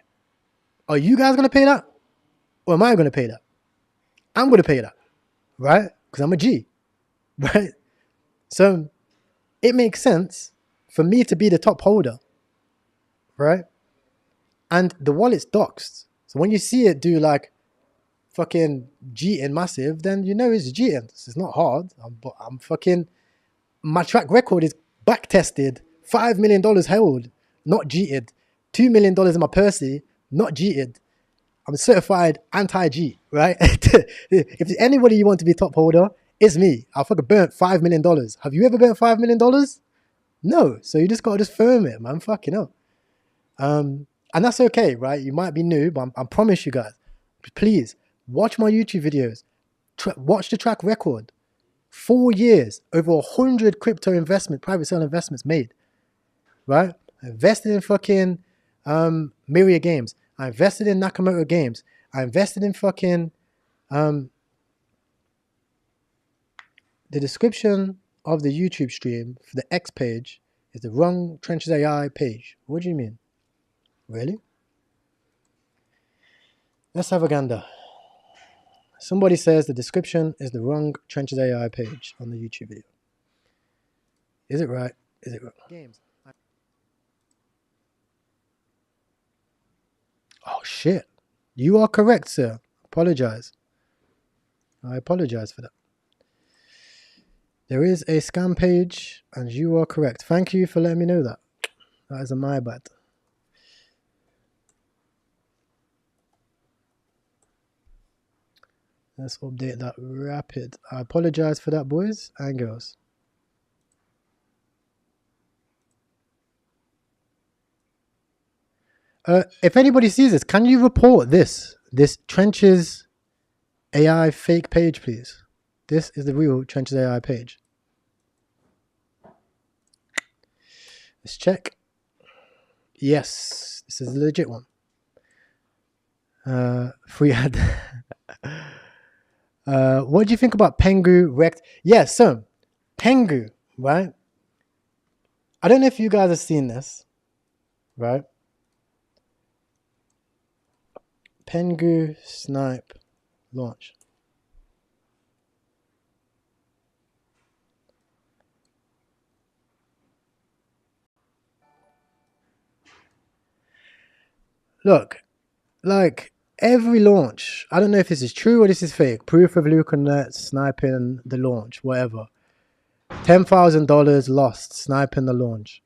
[SPEAKER 1] Are you guys going to pay that? Or am I going to pay that? I'm going to pay that, right? Because I'm a G, right? So it makes sense for me to be the top holder, right? And the wallet's doxed. So when you see it do like fucking cheating massive, then you know it's cheating. It's not hard. I'm fucking, my track record is back tested. $5 million held, not cheated. $2 million in my Percy, not cheated. I'm certified anti-cheat, right? If there's anybody you want to be top holder, it's me. I fucking burnt $5 million. Have you ever burnt $5 million? No. So you just got to just firm it, man. Fucking hell. And that's okay, right? You might be new, but I promise you guys, please watch my YouTube videos. Watch the track record. 4 years, over 100 crypto investment, private sale investments made, right? I invested in fucking Myriad Games. I invested in Nakamoto Games. I invested in fucking the description of the YouTube stream for the X page is the wrong Trenches AI page. What do you mean? Really? Let's have a gander. Somebody says the description is the wrong Trenches AI page on the YouTube video. Is it right? Is it wrong? Games. Oh shit. You are correct, sir. Apologize. I apologize for that. There is a scam page and you are correct. Thank you for letting me know that. That is my bad. Let's update that rapid. I apologize for that, boys and girls. If anybody sees this, can you report this Trenches AI fake page, please? This is the real Trenches AI page. Let's check. Yes, this is a legit one. Free ad. What do you think about Pengu Rect? Yes, so Pengu, right? I don't know if you guys have seen this, right? Pengu Snipe launch. Look, like every launch, I don't know if this is true or this is fake. Proof of LucaNet sniping the launch, whatever. $10,000 lost sniping the launch.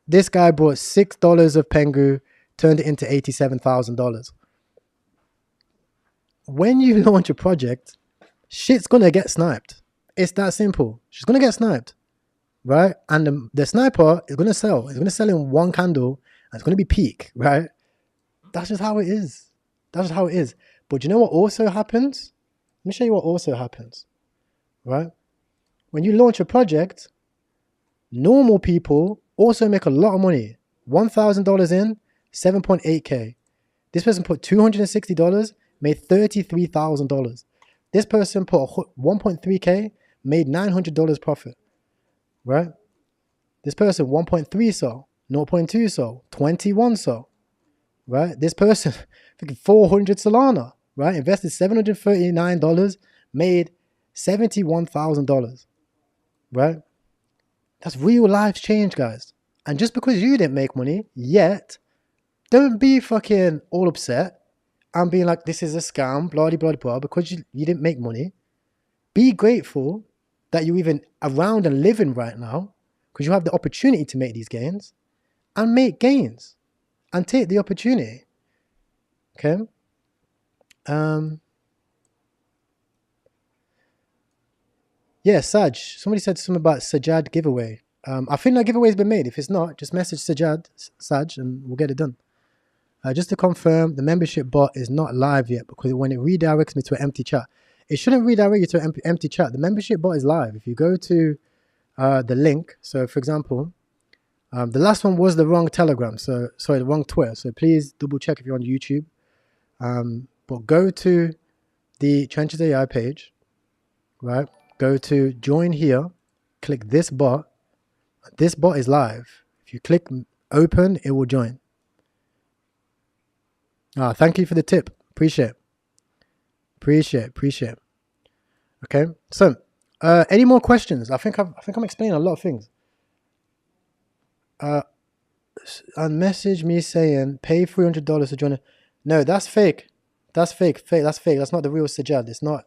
[SPEAKER 1] This guy bought $6 of Pengu, turned it into $87,000. When you launch a project, shit's gonna get sniped. It's that simple. She's gonna get sniped, right? And the sniper is gonna sell. It's gonna sell in one candle, and it's gonna be peak, right? That's just how it is. That's just how it is. But you know what also happens? Let me show you what also happens, right? When you launch a project, normal people also make a lot of money. $1,000 in, 7.8K. This person put $260, made $33,000. This person put 1.3K, made $900 profit, right? This person 1.3 sold, 0.2 sold, 21 sold, right? This person 400 Solana, right? Invested $739, made $71,000, right? That's real life change, guys. And just because you didn't make money yet, don't be fucking all upset and being like, this is a scam, blah, blah, blah, because you didn't make money. Be grateful that you're even around and living right now because you have the opportunity to make these gains and make gains and take the opportunity. Okay? Yeah, Saj. Somebody said something about Sajad giveaway. I think that giveaway's been made. If it's not, just message Saj, and we'll get it done. Just to confirm, the membership bot is not live yet because when it redirects me to an empty chat, it shouldn't redirect you to an empty chat. The membership bot is live. If you go to the link, so for example, the last one was the wrong Telegram, so sorry, the wrong Twitter. So please double check if you're on YouTube. But go to the Trenches AI page, right? Go to join here, click this bot. This bot is live. If you click open, it will join. Thank you for the tip. Appreciate it. Okay, so any more questions? I think I'm explaining a lot of things. And message me saying pay $300 to join. No, that's fake. That's fake. That's not the real Sajad. It's not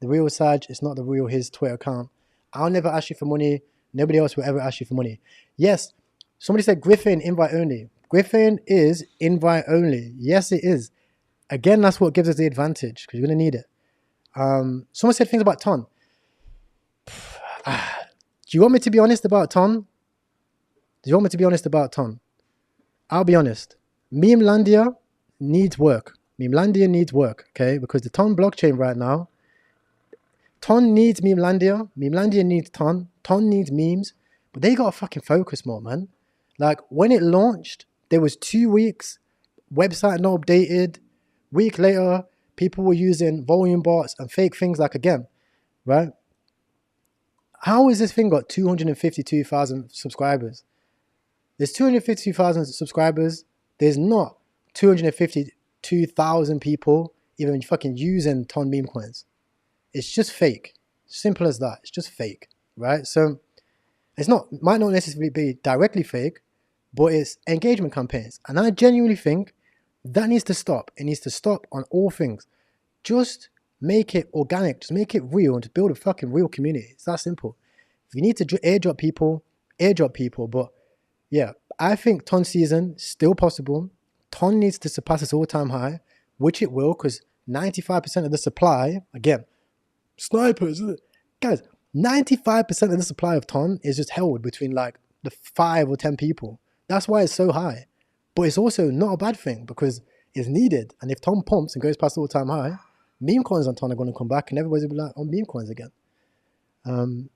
[SPEAKER 1] the real Saj. It's not the real his Twitter account. I'll never ask you for money. Nobody else will ever ask you for money. Yes, somebody said Griffin invite only. Griffin is invite only. Yes, it is. Again, that's what gives us the advantage because you're gonna need it. Someone said things about Ton. Do you want me to be honest about Ton? I'll be honest. Memelandia needs work. Okay? Because the Ton blockchain right now, Ton needs Memelandia. Memelandia needs Ton. Ton needs memes. But they gotta fucking focus more, man. Like, when it launched, there was 2 weeks, website not updated. Week later, people were using volume bots and fake things like, again, right? How has this thing got 252,000 subscribers? There's 252,000 subscribers. There's not 252,000 people even fucking using Ton meme coins. It's just fake. Simple as that. It's just fake, right? So might not necessarily be directly fake, but it's engagement campaigns. And I genuinely think that needs to stop. It needs to stop on all things. Just make it organic. Just make it real and just build a fucking real community. It's that simple. If you need to airdrop people. But yeah, I think Ton season still possible. Ton needs to surpass its all-time high, which it will, because 95% of the supply, again, snipers, guys, 95% of the supply of Ton is just held between like the 5 or 10 people. That's why it's so high. But it's also not a bad thing because it's needed. And if Ton pumps and goes past the all-time high, meme coins on Ton are going to come back and everybody's going to be like on meme coins again. So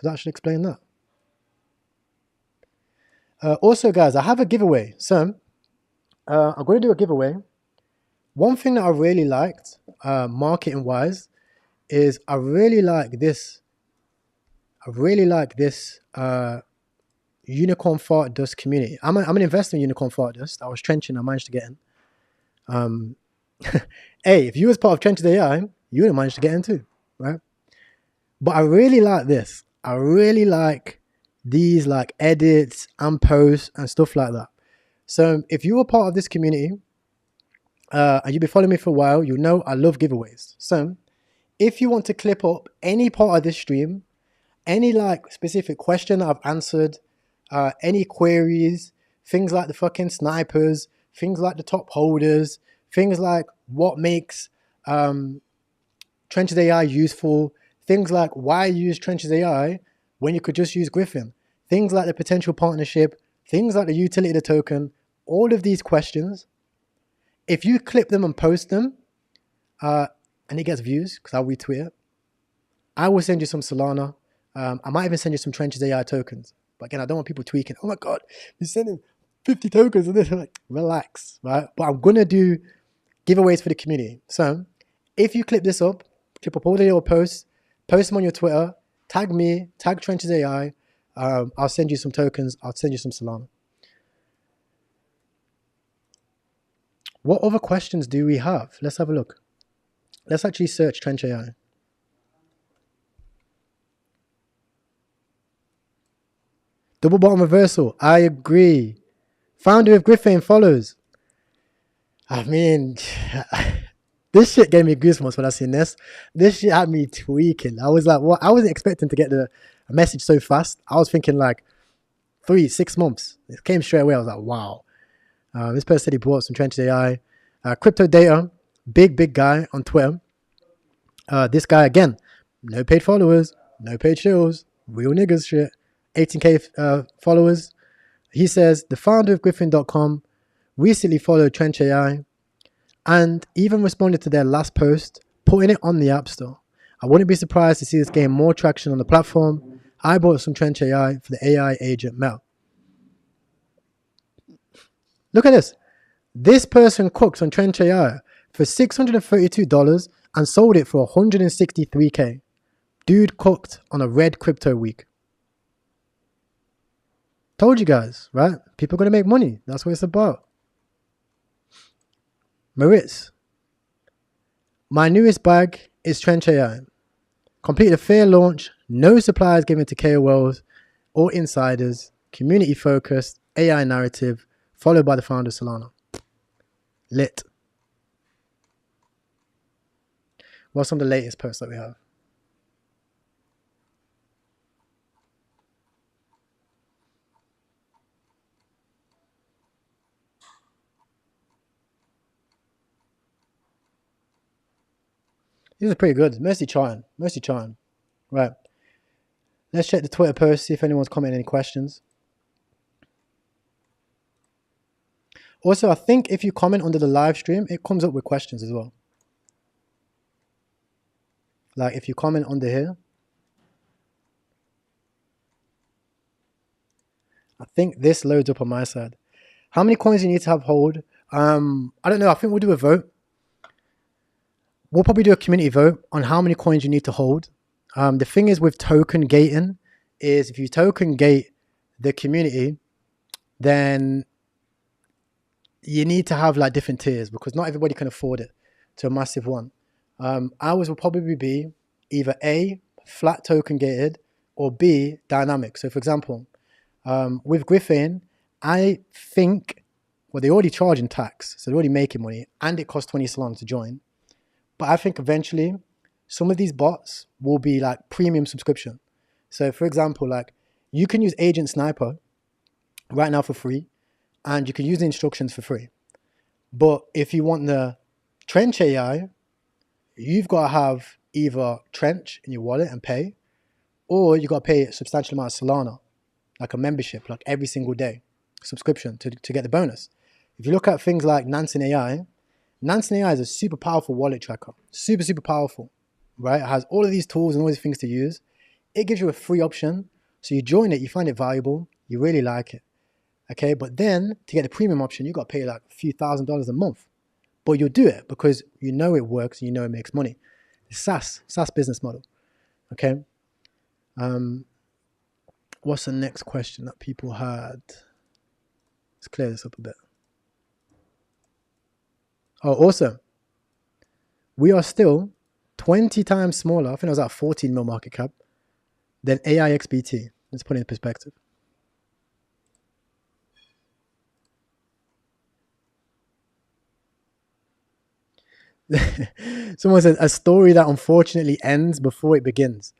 [SPEAKER 1] that should explain that. Also, guys, I have a giveaway. So I'm going to do a giveaway. One thing that I really liked, marketing-wise, is I really like this Unicorn Fart Dust community. I'm an investor in Unicorn Fart Dust. I was trenching. I managed to get in. Hey, if you was part of Trenches AI, you would have managed to get in too, right? But I really like this. I really like these like edits and posts and stuff like that. So if you were part of this community and you've been following me for a while, you know I love giveaways. So if you want to clip up any part of this stream, any like specific question that I've answered, any queries, things like the fucking snipers, things like the top holders, things like what makes Trenches AI useful, things like why use Trenches AI when you could just use Griffin, things like the potential partnership, things like the utility of the token, all of these questions, if you clip them and post them, and it gets views, because I'll retweet it, I will send you some Solana. I might even send you some Trenches AI tokens. But again, I don't want people tweaking. Oh my God, you're sending 50 tokens and this. I'm like, relax, right? But I'm going to do giveaways for the community. So if you clip this up, clip up all the little posts, post them on your Twitter, tag me, tag Trenches AI. I'll send you some tokens. I'll send you some Solana. What other questions do we have? Let's have a look. Let's actually search Trench AI. Double bottom reversal. I agree. Founder of Griffain follows. I mean, this shit gave me goosebumps when I seen this. This shit had me tweaking. I was like, what? I wasn't expecting to get the message so fast. I was thinking like 3-6 months. It came straight away. I was like, wow. This person said he bought some Trenches AI. Crypto Data, big guy on Twitter. This guy, again, no paid followers, no paid shills, real niggas shit. 18k followers. He says, the founder of Griffin.com recently followed Trench AI and even responded to their last post, putting it on the App Store. I wouldn't be surprised to see this gain more traction on the platform. I bought some Trench AI for the AI agent Mel. Look at this. This person cooks on Trench AI for $632 and sold it for 163k. Dude cooked on a red crypto week. Told you guys, right? People are going to make money. That's what it's about. Maritz. My newest bag is Trench AI. Completed a fair launch. No supplies given to KOLs or insiders. Community focused. AI narrative. Followed by the founder Solana. Lit. What's some of the latest posts that we have? These are pretty good. Mostly charting. Right. Let's check the Twitter post, see if anyone's commenting any questions. Also, I think if you comment under the live stream, it comes up with questions as well. Like if you comment under here, I think this loads up on my side. How many coins you need to have hold? I don't know. I think we'll do a vote. We'll probably do a community vote on how many coins you need to hold. The thing is with token gating is if you token gate the community, then you need to have like different tiers because not everybody can afford it to a massive one. Ours will probably be either A, flat token gated, or B, dynamic. So for example, with Griffain, I think, well, they're already charging tax, so they're already making money, and it costs 20 Solana to join. But I think eventually, some of these bots will be like premium subscription. So for example, like you can use Agent Sniper right now for free, and you can use the instructions for free. But if you want the Trench AI, you've got to have either Trench in your wallet and pay, or you got to pay a substantial amount of Solana, like a membership, like every single day, subscription to get the bonus. If you look at things like Nansen AI is a super powerful wallet tracker, super, super powerful, right? It has all of these tools and all these things to use. It gives you a free option. So you join it, you find it valuable, you really like it. Okay, but then to get the premium option, you got to pay like a few $1,000s a month. But you'll do it because you know it works and you know it makes money. It's SaaS business model. Okay. What's the next question that people had? Let's clear this up a bit. Oh, awesome. We are still 20 times smaller. I think it was at 14 mil market cap than AIXBT. Let's put it in perspective. Someone said a story that unfortunately ends before it begins.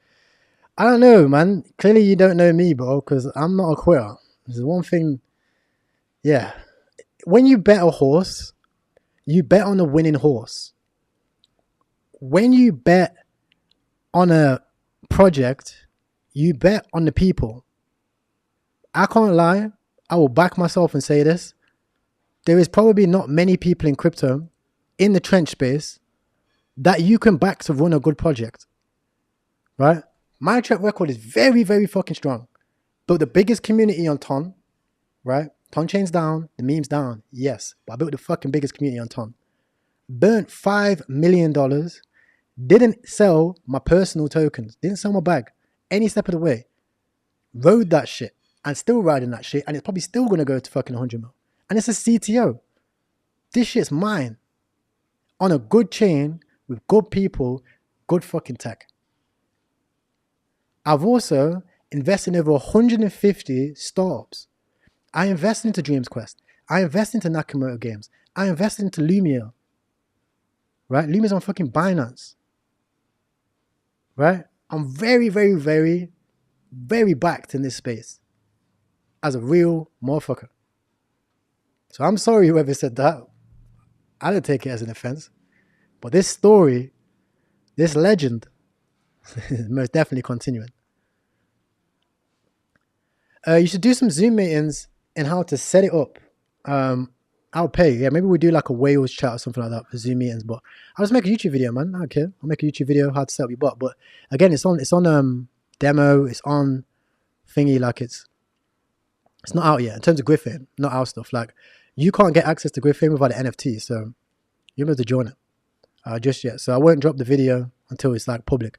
[SPEAKER 1] I don't know, man. Clearly you don't know me, bro, because I'm not a quitter. There's one thing. Yeah. When you bet a horse, you bet on a winning horse. When you bet on a project, you bet on the people. I can't lie. I will back myself and say this. There is probably not many people in crypto in the trench space that you can back to run a good project, right? My track record is very, very fucking strong. Built the biggest community on Ton, right? Ton chain's down, the meme's down, yes. But I built the fucking biggest community on Ton. Burnt $5 million. Didn't sell my personal tokens. Didn't sell my bag any step of the way. Rode that shit and still riding that shit. And it's probably still going to go to fucking 100 mil. And it's a CTO. This shit's mine. On a good chain with good people, good fucking tech. I've also invested in over 150 startups. I invested into Dreams Quest. I invested into Nakamoto Games. I invested into Lumia. Right? Lumia's on fucking Binance. Right? I'm very, very, very, very backed in this space. As a real motherfucker. So I'm sorry whoever said that. I don't take it as an offense. But this story, this legend, is most definitely continuing. You should do some Zoom meetings and how to set it up. I'll pay. Yeah, maybe we do like a Wales chat or something like that for Zoom meetings. But I'll just make a YouTube video, man. I don't care. I'll make a YouTube video how to set up your bot. But again, it's on demo. It's on thingy. Like it's not out yet in terms of Griffin. Not our stuff. Like you can't get access to Griffin without an NFT. So you're able to join it. just yet. So I won't drop the video until it's like public.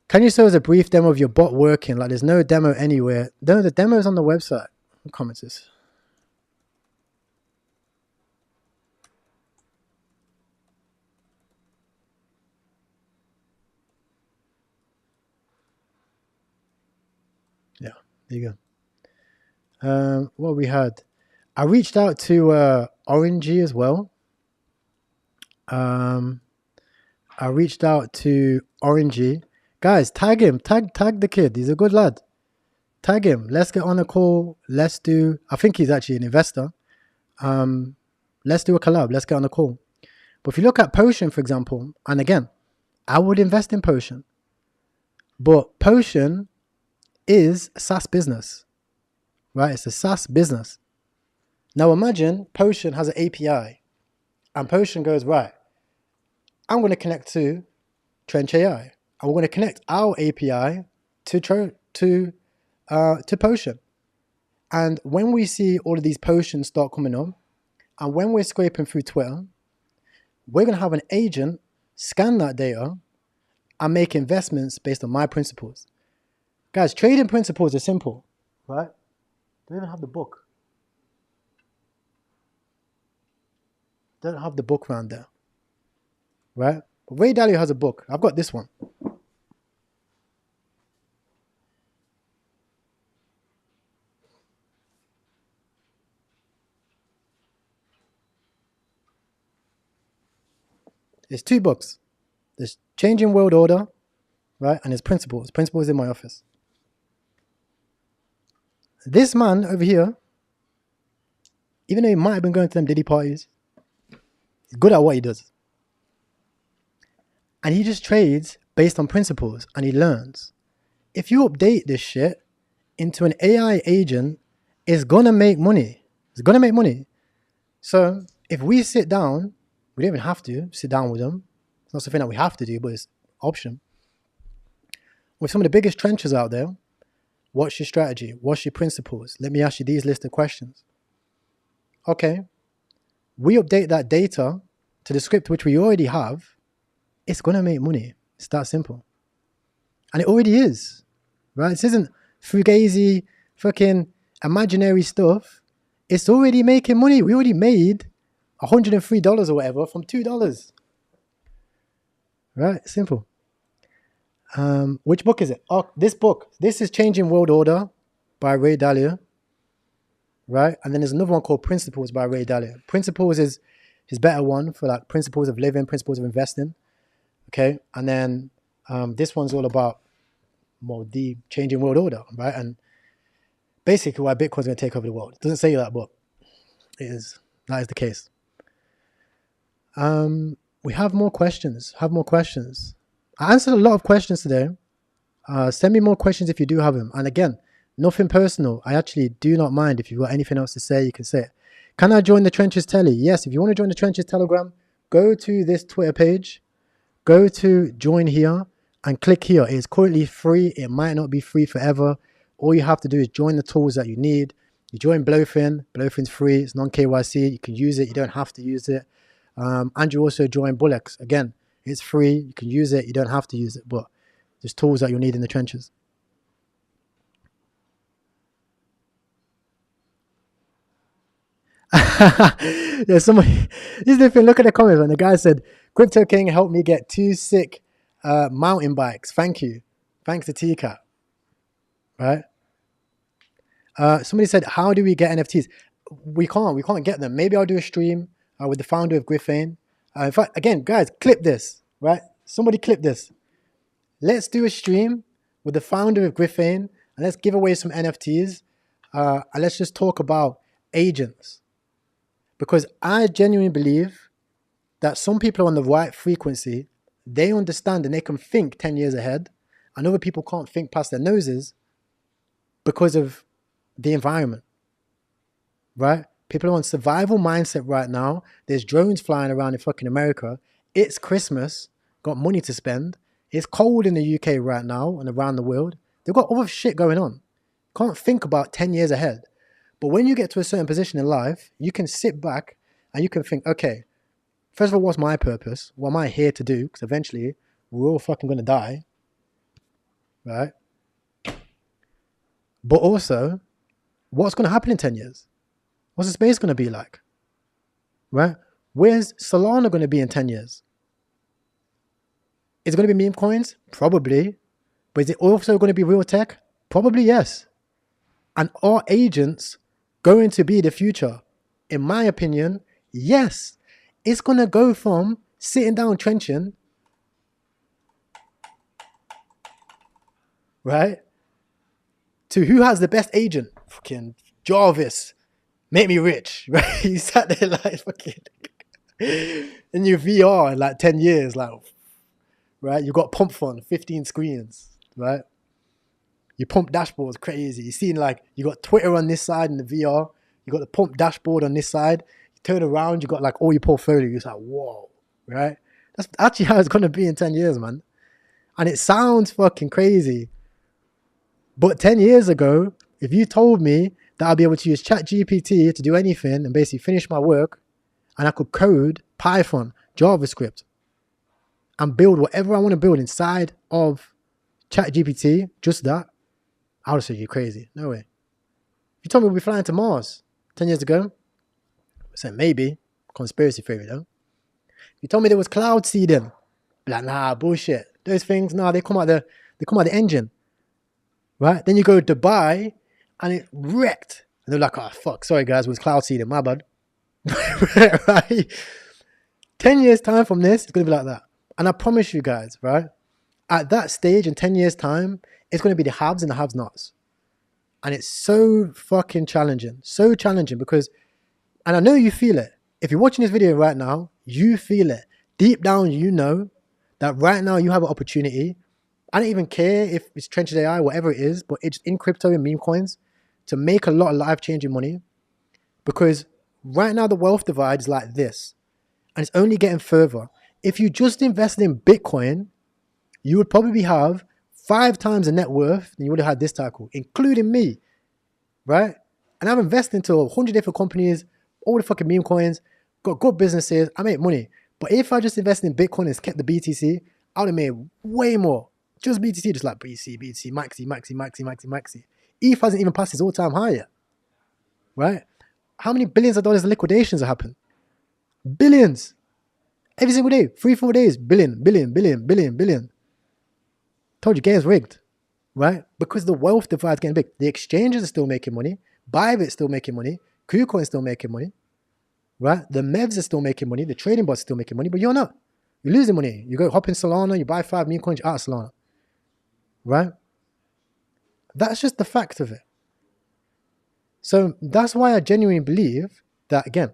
[SPEAKER 1] Can you show us a brief demo of your bot working? Like there's no demo anywhere. No, the demo is on the website. What comments this? Yeah, there you go. What we had? I reached out to Orangey as well. I reached out to Orangey. Guys, tag him. Tag the kid. He's a good lad. Tag him. Let's get on a call. Let's do. I think he's actually an investor. Let's do a collab. Let's get on a call. But if you look at Potion, for example, and again, I would invest in Potion. But Potion is a SaaS business, right? It's a SaaS business. Now imagine Potion has an API, and Potion goes, right, I'm going to connect to Trench AI. I'm going to connect our API to Potion. And when we see all of these Potions start coming up, and when we're scraping through Twitter, we're going to have an agent scan that data and make investments based on my principles. Guys, trading principles are simple, right? Don't even have the book. Don't have the book around there, right? But Ray Dalio has a book. I've got this one. It's 2 books. There's Changing World Order, right? And there's Principles. Principles in my office. This man over here, even though he might have been going to them Diddy parties, he's good at what he does. And he just trades based on principles and he learns. If you update this shit into an AI agent, it's gonna make money. It's gonna make money. So if we sit down, we don't even have to sit down with them. It's not something that we have to do, but it's an option. With some of the biggest trenches out there, what's your strategy? What's your principles? Let me ask you these list of questions. Okay, we update that data to the script which we already have. It's going to make money. It's that simple. And it already is, right? This isn't fugazi, fucking imaginary stuff. It's already making money. We already made $103 or whatever from $2. Right? Simple. Which book is it? Oh, this book. This is Changing World Order by Ray Dalio. Right? And then there's another one called Principles by Ray Dalio. Principles is his better one for like principles of living, principles of investing. Okay? And then this one's all about more the changing world order, right? And basically why Bitcoin's going to take over the world. It doesn't say that, but it is. That is the case. We have more questions. I answered a lot of questions today. Send me more questions if you do have them. And again, nothing personal. I actually do not mind. If you've got anything else to say, you can say it. Can I join the Trenches Telly? Yes, if you want to join the Trenches Telegram, go to this Twitter page, go to join here and click here. It is currently free. It might not be free forever. All you have to do is join the tools that you need. You join Blowfin. Blowfin's free. It's non-KYC. You can use it. You don't have to use it. And you also join Bullex. Again, it's free. You can use it. You don't have to use it. But there's tools that you'll need in the trenches. Yeah, somebody, this is the thing. Look at the comments. And the guy said, Crypto King helped me get 2 sick mountain bikes. Thank you. Thanks to TCAT. Right? Somebody said, how do we get NFTs? We can't get them. Maybe I'll do a stream with the founder of Griffain. In fact, again, guys, clip this, right? Somebody clip this. Let's do a stream with the founder of Griffain and let's give away some NFTs. And let's just talk about agents. Because I genuinely believe that some people are on the right frequency. They understand and they can think 10 years ahead. And other people can't think past their noses because of the environment, right? People are on survival mindset right now. There's drones flying around in fucking America. It's Christmas, got money to spend. It's cold in the UK right now and around the world. They've got other shit going on. Can't think about 10 years ahead. But when you get to a certain position in life, you can sit back and you can think, okay, First of all, what's my purpose? What am I here to do? Because eventually we're all fucking going to die, right? But also, what's going to happen in 10 years? What's the space going to be like, right? Where's Solana going to be in 10 years? Is it going to be meme coins? Probably. But is it also going to be real tech? Probably yes. And are agents going to be the future? In my opinion, yes. It's going to go from sitting down trenching, right, to who has the best agent? Fucking Jarvis. Make me rich, right? He sat there like fucking in your VR in like 10 years, like, right? You got pump fun, 15 screens, right? Your pump dashboard's crazy. You seen like, you got Twitter on this side in the VR. You got the pump dashboard on this side. You turn around, you got like all your portfolio. You're like, whoa, right? That's actually how it's going to be in 10 years, man. And it sounds fucking crazy. But 10 years ago, if you told me that I'd be able to use ChatGPT to do anything and basically finish my work, and I could code Python, JavaScript, and build whatever I want to build inside of ChatGPT, just that, I would say you're crazy. No way. If you told me we'd be flying to Mars 10 years ago, I said maybe. Conspiracy theory though. If you told me there was cloud seeding, be like, nah, bullshit. Those things, nah, they come out the engine. Right? Then you go to Dubai and it wrecked. And they're like, oh fuck, sorry guys, it was cloud seeding, my bad. Right? 10 years time from this, it's gonna be like that. And I promise you guys, right? At that stage in 10 years time, it's gonna be the haves and the have-nots. And it's so fucking challenging. So challenging because, and I know you feel it. If you're watching this video right now, you feel it. Deep down, you know that right now you have an opportunity. I don't even care if it's Trenches AI, whatever it is, but it's in crypto and meme coins to make a lot of life-changing money. Because right now the wealth divide is like this. And it's only getting further. If you just invested in Bitcoin, you would probably have 5 times the net worth than you would have had this cycle, including me, right? And I'm investing into 100 different companies, all the fucking meme coins, got good businesses, I make money. But if I just invested in Bitcoin and kept the BTC, I would have made way more. Just BTC, just like BTC, maxi. ETH hasn't even passed its all-time high yet, right? How many billions of dollars of liquidations have happened? Billions. Every single day, 3-4 days, billion. Told you, game's rigged, right? Because the wealth divide's getting big. The exchanges are still making money. Bybit's still making money. KuCoin's still making money, right? The MEVs are still making money. The trading bots are still making money, but you're not. You're losing money. You go hop in Solana, you buy 5 meme coins, you're out of Solana, right? That's just the fact of it. So that's why I genuinely believe that, again,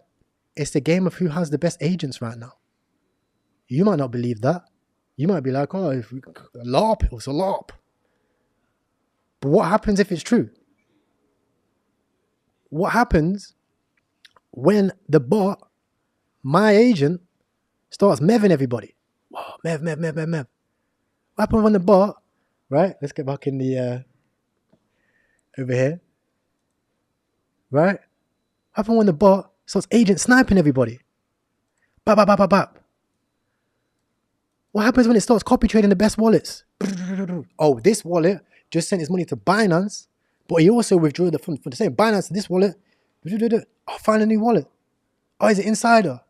[SPEAKER 1] it's the game of who has the best agents right now. You might not believe that. You might be like, oh, if we, a LARP, it was a LARP. But what happens if it's true? What happens when the bot, my agent, starts meving everybody? Whoa, mev. What happens when the bot, right? Let's get back in the, over here. Right? What happens when the bot starts agent sniping everybody? Bap. What happens when it starts copy trading the best wallets? Oh, this wallet just sent his money to Binance, but he also withdrew from the same Binance to this wallet. Oh, find a new wallet. Oh, he's an insider.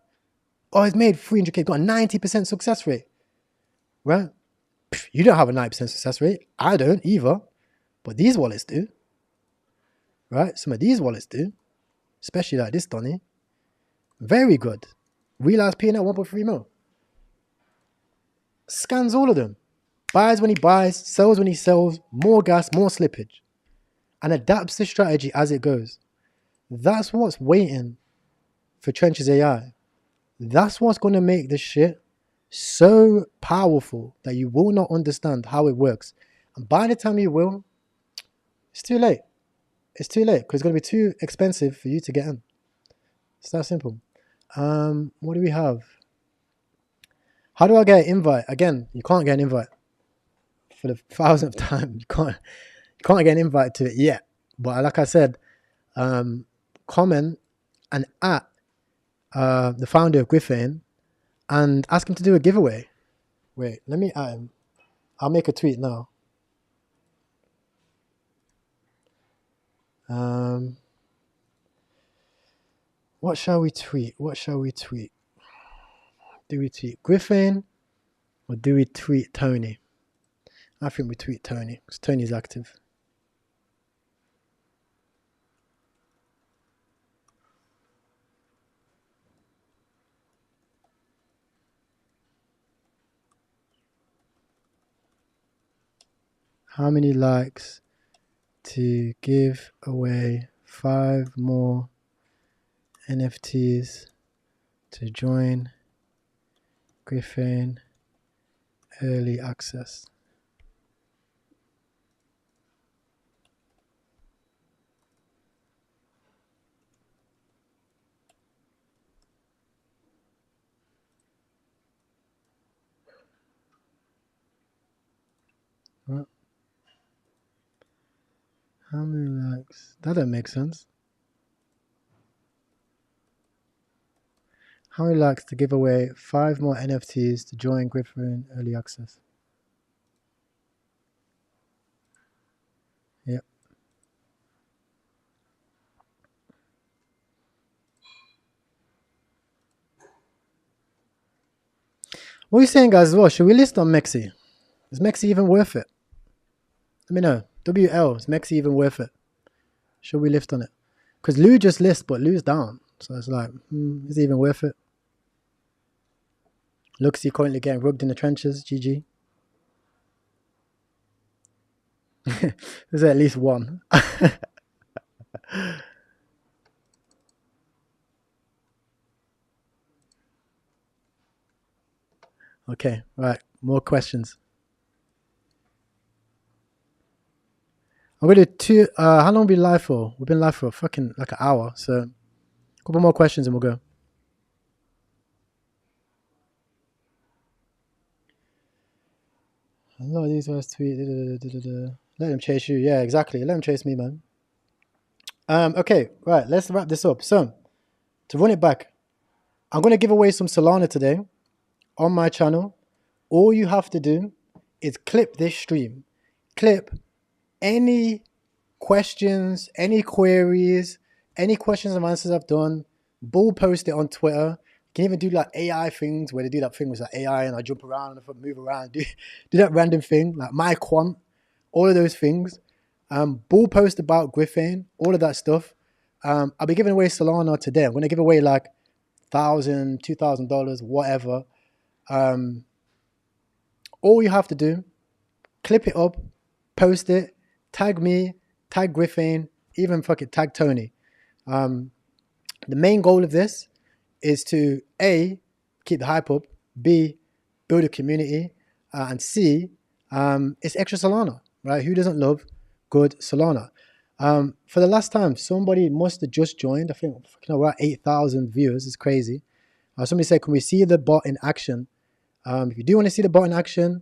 [SPEAKER 1] Oh, he's made 300K, got a 90% success rate. Right? You don't have a 90% success rate. I don't either. But these wallets do. Right? Some of these wallets do. Especially like this, Donny. Very good. Realized P&L 1.3 mil. Scans all of them. Buys when he buys, sells when he sells, more gas, more slippage. And adapts the strategy as it goes. That's what's waiting for Trenches AI. That's what's going to make this shit so powerful that you will not understand how it works. And by the time you will, it's too late. It's too late because it's going to be too expensive for you to get in. It's that simple. What do we have? How do I get an invite? Again, you can't get an invite. For the 1000th time, you can't get an invite to it yet. But like I said, comment and at the founder of Griffain and ask him to do a giveaway. Wait, let me add him. I'll make a tweet now. What shall we tweet? What shall we tweet? Do we tweet Griffin or do we tweet Tony? I think we tweet Tony because Tony's active. How many likes to give away 5 more NFTs to join Griffain early access? What? How many likes? That don't make sense. How many likes to give away 5 more NFTs to join Griffin early access? Yep. What are you saying, guys, as well? Should we list on Mexi? Is Mexi even worth it? Let me know. WL, is Mexi even worth it? Should we lift on it? Because Lou just lists, but Lou's down. So it's like, is it even worth it? Luxie currently getting rugged in the trenches. GG. There's at least one. Okay, right. More questions. I'm going to do 2. How long have we been live for? We've been live for fucking like an hour. So a couple more questions and we'll go. A lot of these guys tweet. Let them chase you. Yeah, exactly. Let them chase me, man. Okay, right. Let's wrap this up. So to run it back, I'm going to give away some Solana today on my channel. All you have to do is clip this stream. Clip any questions, any queries, any questions and answers I've done. Bull post it on Twitter. You can even do like AI things where they do that thing with like AI and I jump around and move around, do that random thing like my quant, all of those things. Bull post about Griffain, all of that stuff. I'll be giving away Solana today. I'm going to give away like $1,000, $2,000, whatever. All you have to do, clip it up, post it, tag me, tag Griffain, even fucking tag Tony. The main goal of this is to A, keep the hype up, B, build a community, and C, it's extra Solana, right? Who doesn't love good Solana? For the last time, somebody must have just joined. I think we're at 8,000 viewers. It's crazy. Somebody said, can we see the bot in action? If you do want to see the bot in action,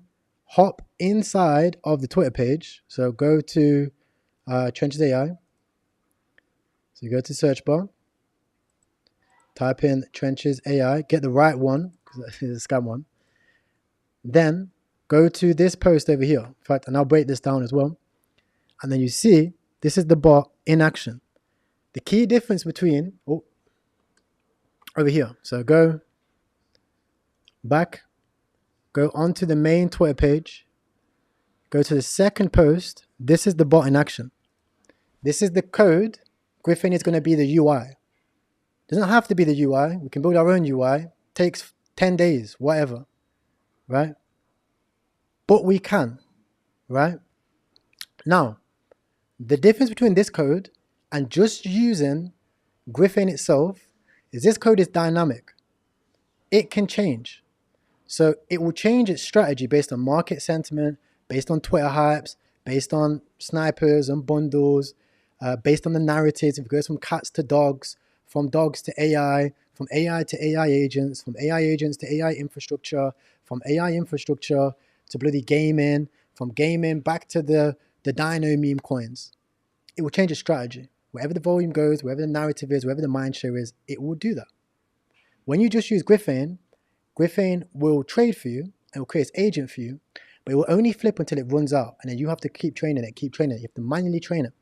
[SPEAKER 1] hop inside of the Twitter page. So go to Trenches AI. So you go to search bar, type in Trenches AI, get the right one, because it's a scam one. Then go to this post over here. In fact, and I'll break this down as well. And then you see, this is the bot in action. The key difference between, over here. So go back, go onto the main Twitter page, go to the second post. This is the bot in action. This is the code. Griffin is going to be the UI. Doesn't have to be the UI. We can build our own UI. Takes 10 days, whatever, right? But we can, right? Now, the difference between this code and just using Griffin itself is this code is dynamic. It can change. So it will change its strategy based on market sentiment, based on Twitter hypes, based on snipers and bundles, based on the narratives. If it goes from cats to dogs, from dogs to AI to AI agents, from AI agents to AI infrastructure, from AI infrastructure to bloody gaming, from gaming back to the dino meme coins. It will change its strategy. Wherever the volume goes, wherever the narrative is, wherever the mind share is, it will do that. When you just use Griffin, Griffain will trade for you, it will create its agent for you, but it will only flip until it runs out, and then you have to keep training it, keep training it. You have to manually train it.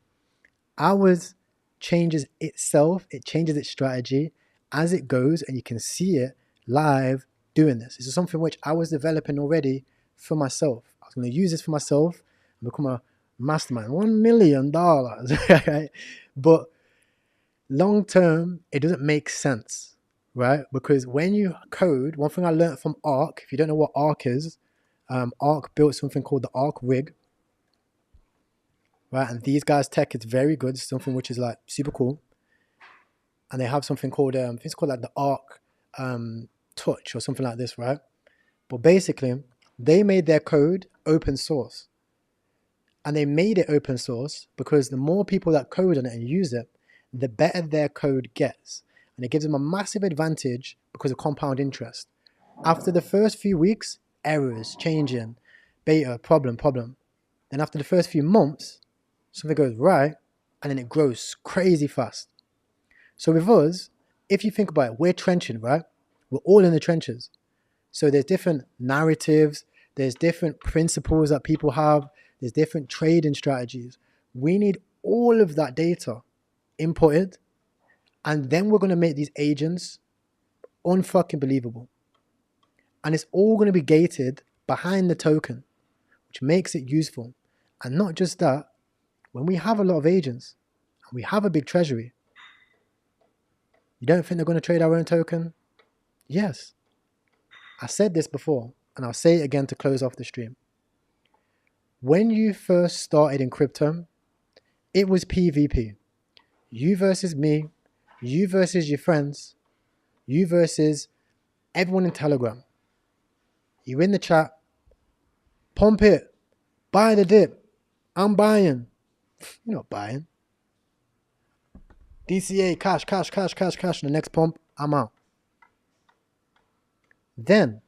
[SPEAKER 1] Ours changes itself, it changes its strategy as it goes, and you can see it live doing this. This is something which I was developing already for myself. I was going to use this for myself and become a mastermind. $1 million, right? But long term, it doesn't make sense, right? Because when you code, one thing I learned from Arc, if you don't know what Arc is, Arc built something called the Arc rig, right? And these guys' tech is very good, something which is like super cool. And they have something called, I think it's called like the Arc Touch or something like this, right? But basically, they made their code open source. And they made it open source because the more people that code on it and use it, the better their code gets. And it gives them a massive advantage because of compound interest. After the first few weeks, errors, changing, beta, problem. Then after the first few months, something goes right, and then it grows crazy fast. So with us, if you think about it, we're trenching, right? We're all in the trenches. So there's different narratives, there's different principles that people have, there's different trading strategies. We need all of that data inputted, and then we're going to make these agents unfucking believable. And it's all going to be gated behind the token, which makes it useful. And not just that, when we have a lot of agents, and we have a big treasury, you don't think they're going to trade our own token? Yes. I said this before, and I'll say it again to close off the stream. When you first started in crypto, it was PvP. You versus me, you versus your friends, you versus everyone in Telegram. You in the chat, pump it, buy the dip, I'm buying. You're not buying. DCA, cash, the next pump, I'm out. Then,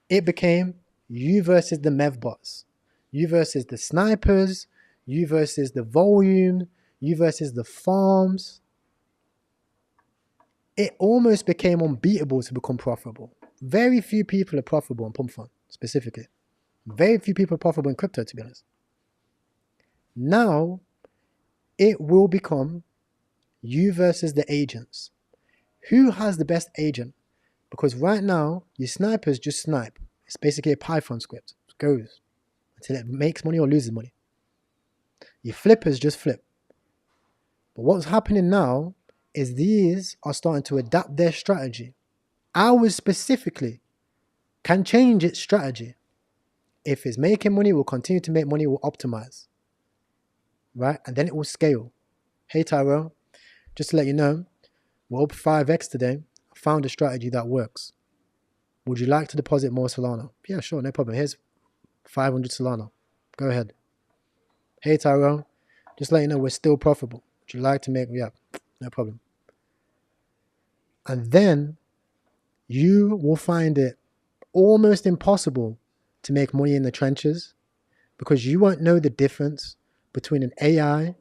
[SPEAKER 1] it became you versus the mev bots. You versus the snipers, you versus the volume, you versus the farms. It almost became unbeatable to become profitable. Very few people are profitable on Pump Fund, specifically. Very few people are profitable in crypto, to be honest. Now, it will become you versus the agents. Who has the best agent? Because right now, your snipers just snipe. It's basically a Python script. It goes until it makes money or loses money. Your flippers just flip. But what's happening now is these are starting to adapt their strategy. Ours specifically can change its strategy. If it's making money, it will continue to make money, it will optimize. Right? And then it will scale. Hey Tyrell, just to let you know, we're up 5x today. I found a strategy that works. Would you like to deposit more Solana? Yeah, sure, no problem. Here's 500 Solana. Go ahead. Hey Tyrell, just to let you know, we're still profitable. Would you like to make, yeah, no problem. And then you will find it almost impossible to make money in the trenches because you won't know the difference between an AI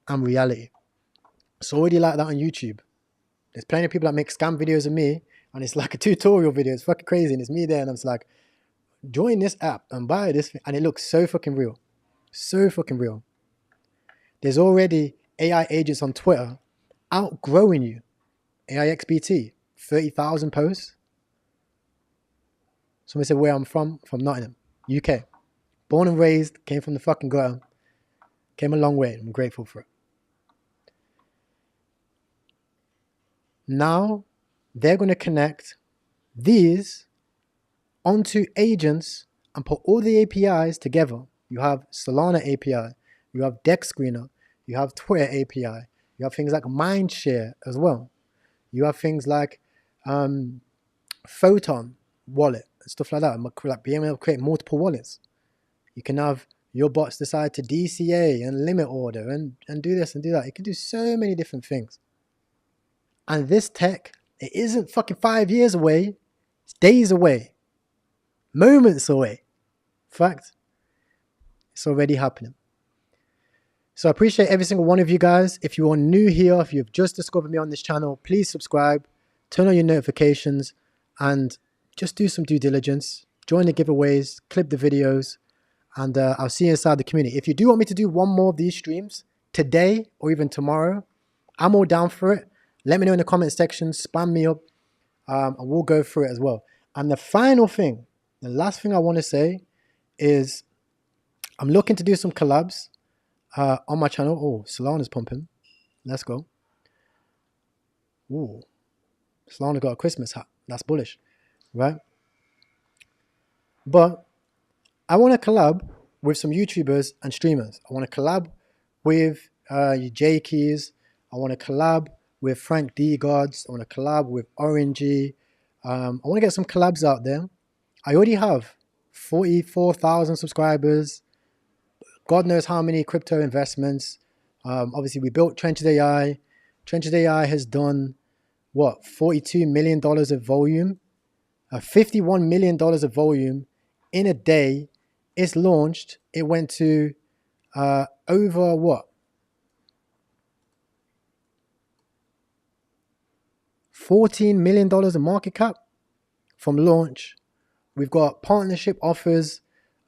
[SPEAKER 1] and reality. It's already like that on YouTube. There's plenty of people that make scam videos of me and it's like a tutorial video. It's fucking crazy and it's me there and I'm just like, join this app and buy this thing. And it looks so fucking real. So fucking real. There's already AI agents on Twitter outgrowing you. AIXBT, 30,000 posts. Somebody said where I'm from Nottingham, UK. Born and raised, came from the fucking gutter. Came a long way, I'm grateful for it. Now, they're going to connect these onto agents and put all the APIs together. You have Solana API, you have Dex Screener, you have Twitter API, you have things like Mindshare as well. You have things like Photon wallet and stuff like that, like being able to create multiple wallets. You can have your bots decide to DCA and limit order and do this and do that. You can do so many different things. And this tech, it isn't fucking 5 years away. It's days away. Moments away. In fact, it's already happening. So I appreciate every single one of you guys. If you are new here, if you've just discovered me on this channel, please subscribe, turn on your notifications, and just do some due diligence, join the giveaways, clip the videos, and I'll see you inside the community. If you do want me to do one more of these streams today or even tomorrow, I'm all down for it. Let me know in the comment section, spam me up, and we'll go through it as well. And the final thing, the last thing I want to say is I'm looking to do some collabs on my channel. Oh, Solana's pumping. Let's go. Ooh, Solana got a Christmas hat. That's bullish, right? But I want to collab with some YouTubers and streamers. I want to collab with J Keys. I want to collab with Frank D Gods. I want to collab with Orangey. I want to get some collabs out there. I already have 44,000 subscribers. God knows how many crypto investments. Obviously, we built Trenches AI. Trenches AI has done, what, $42 million of volume? $51 million of volume in a day. It's launched. It went to over, what? $14 million of market cap from launch. We've got partnership offers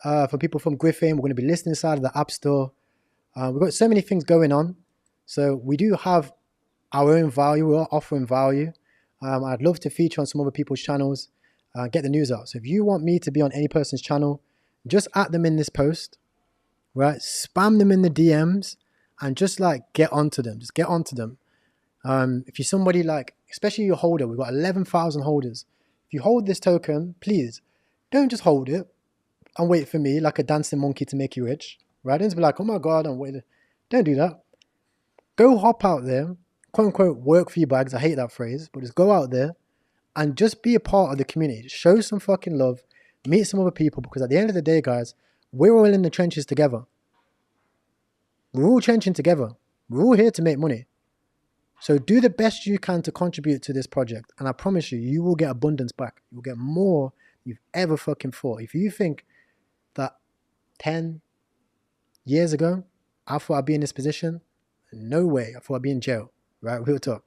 [SPEAKER 1] for people from Griffin. We're going to be listing inside of the App Store. We've got so many things going on. So we do have our own value. We are offering value. I'd love to feature on some other people's channels, get the news out. So if you want me to be on any person's channel, just at them in this post, right? Spam them in the DMs and just like get onto them. Just get onto them. If you're somebody like, especially your holder, we've got 11,000 holders. If you hold this token, please don't just hold it and wait for me like a dancing monkey to make you rich, right? Don't be like, oh my God, I'm waiting. Don't do that. Go hop out there, quote unquote, work for your bags. I hate that phrase, but just go out there and just be a part of the community. Just show some fucking love, meet some other people, because at the end of the day, guys, we're all in the trenches together. We're all trenching together. We're all here to make money. So do the best you can to contribute to this project. And I promise you, you will get abundance back. You'll get more than you've ever fucking thought. If you think that 10 years ago, I thought I'd be in this position, no way. I thought I'd be in jail, right? Real talk.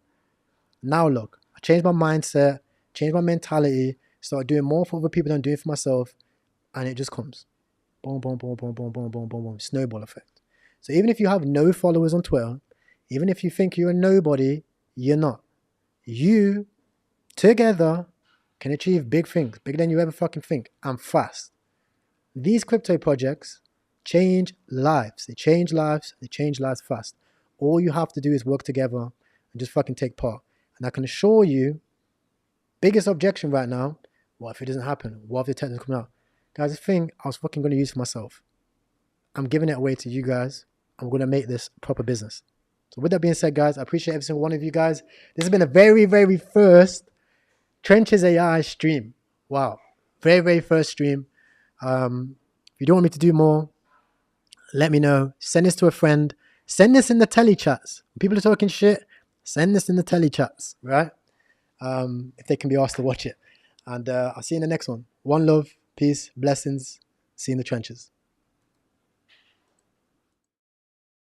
[SPEAKER 1] Now look, I changed my mindset, changed my mentality, started doing more for other people than I'm doing for myself. And it just comes. Boom, boom, boom, boom, boom, boom, boom, boom, boom. Snowball effect. So even if you have no followers on Twitter, even if you think you're a nobody, you're not. You, together, can achieve big things, bigger than you ever fucking think, and fast. These crypto projects change lives. They change lives. They change lives fast. All you have to do is work together and just fucking take part. And I can assure you, biggest objection right now, what if it doesn't happen? What if the tech doesn't come out? Guys, this thing I was fucking going to use for myself. I'm giving it away to you guys. I'm going to make this proper business. So with that being said, guys, I appreciate every single one of you guys. This has been a very, very first Trenches AI stream. Wow. Very, very first stream. If you don't want me to do more, let me know. Send this to a friend. Send this in the tele chats. When people are talking shit, send this in the tele chats, right? If they can be asked to watch it. And I'll see you in the next one. One love, peace, blessings. See you in the trenches.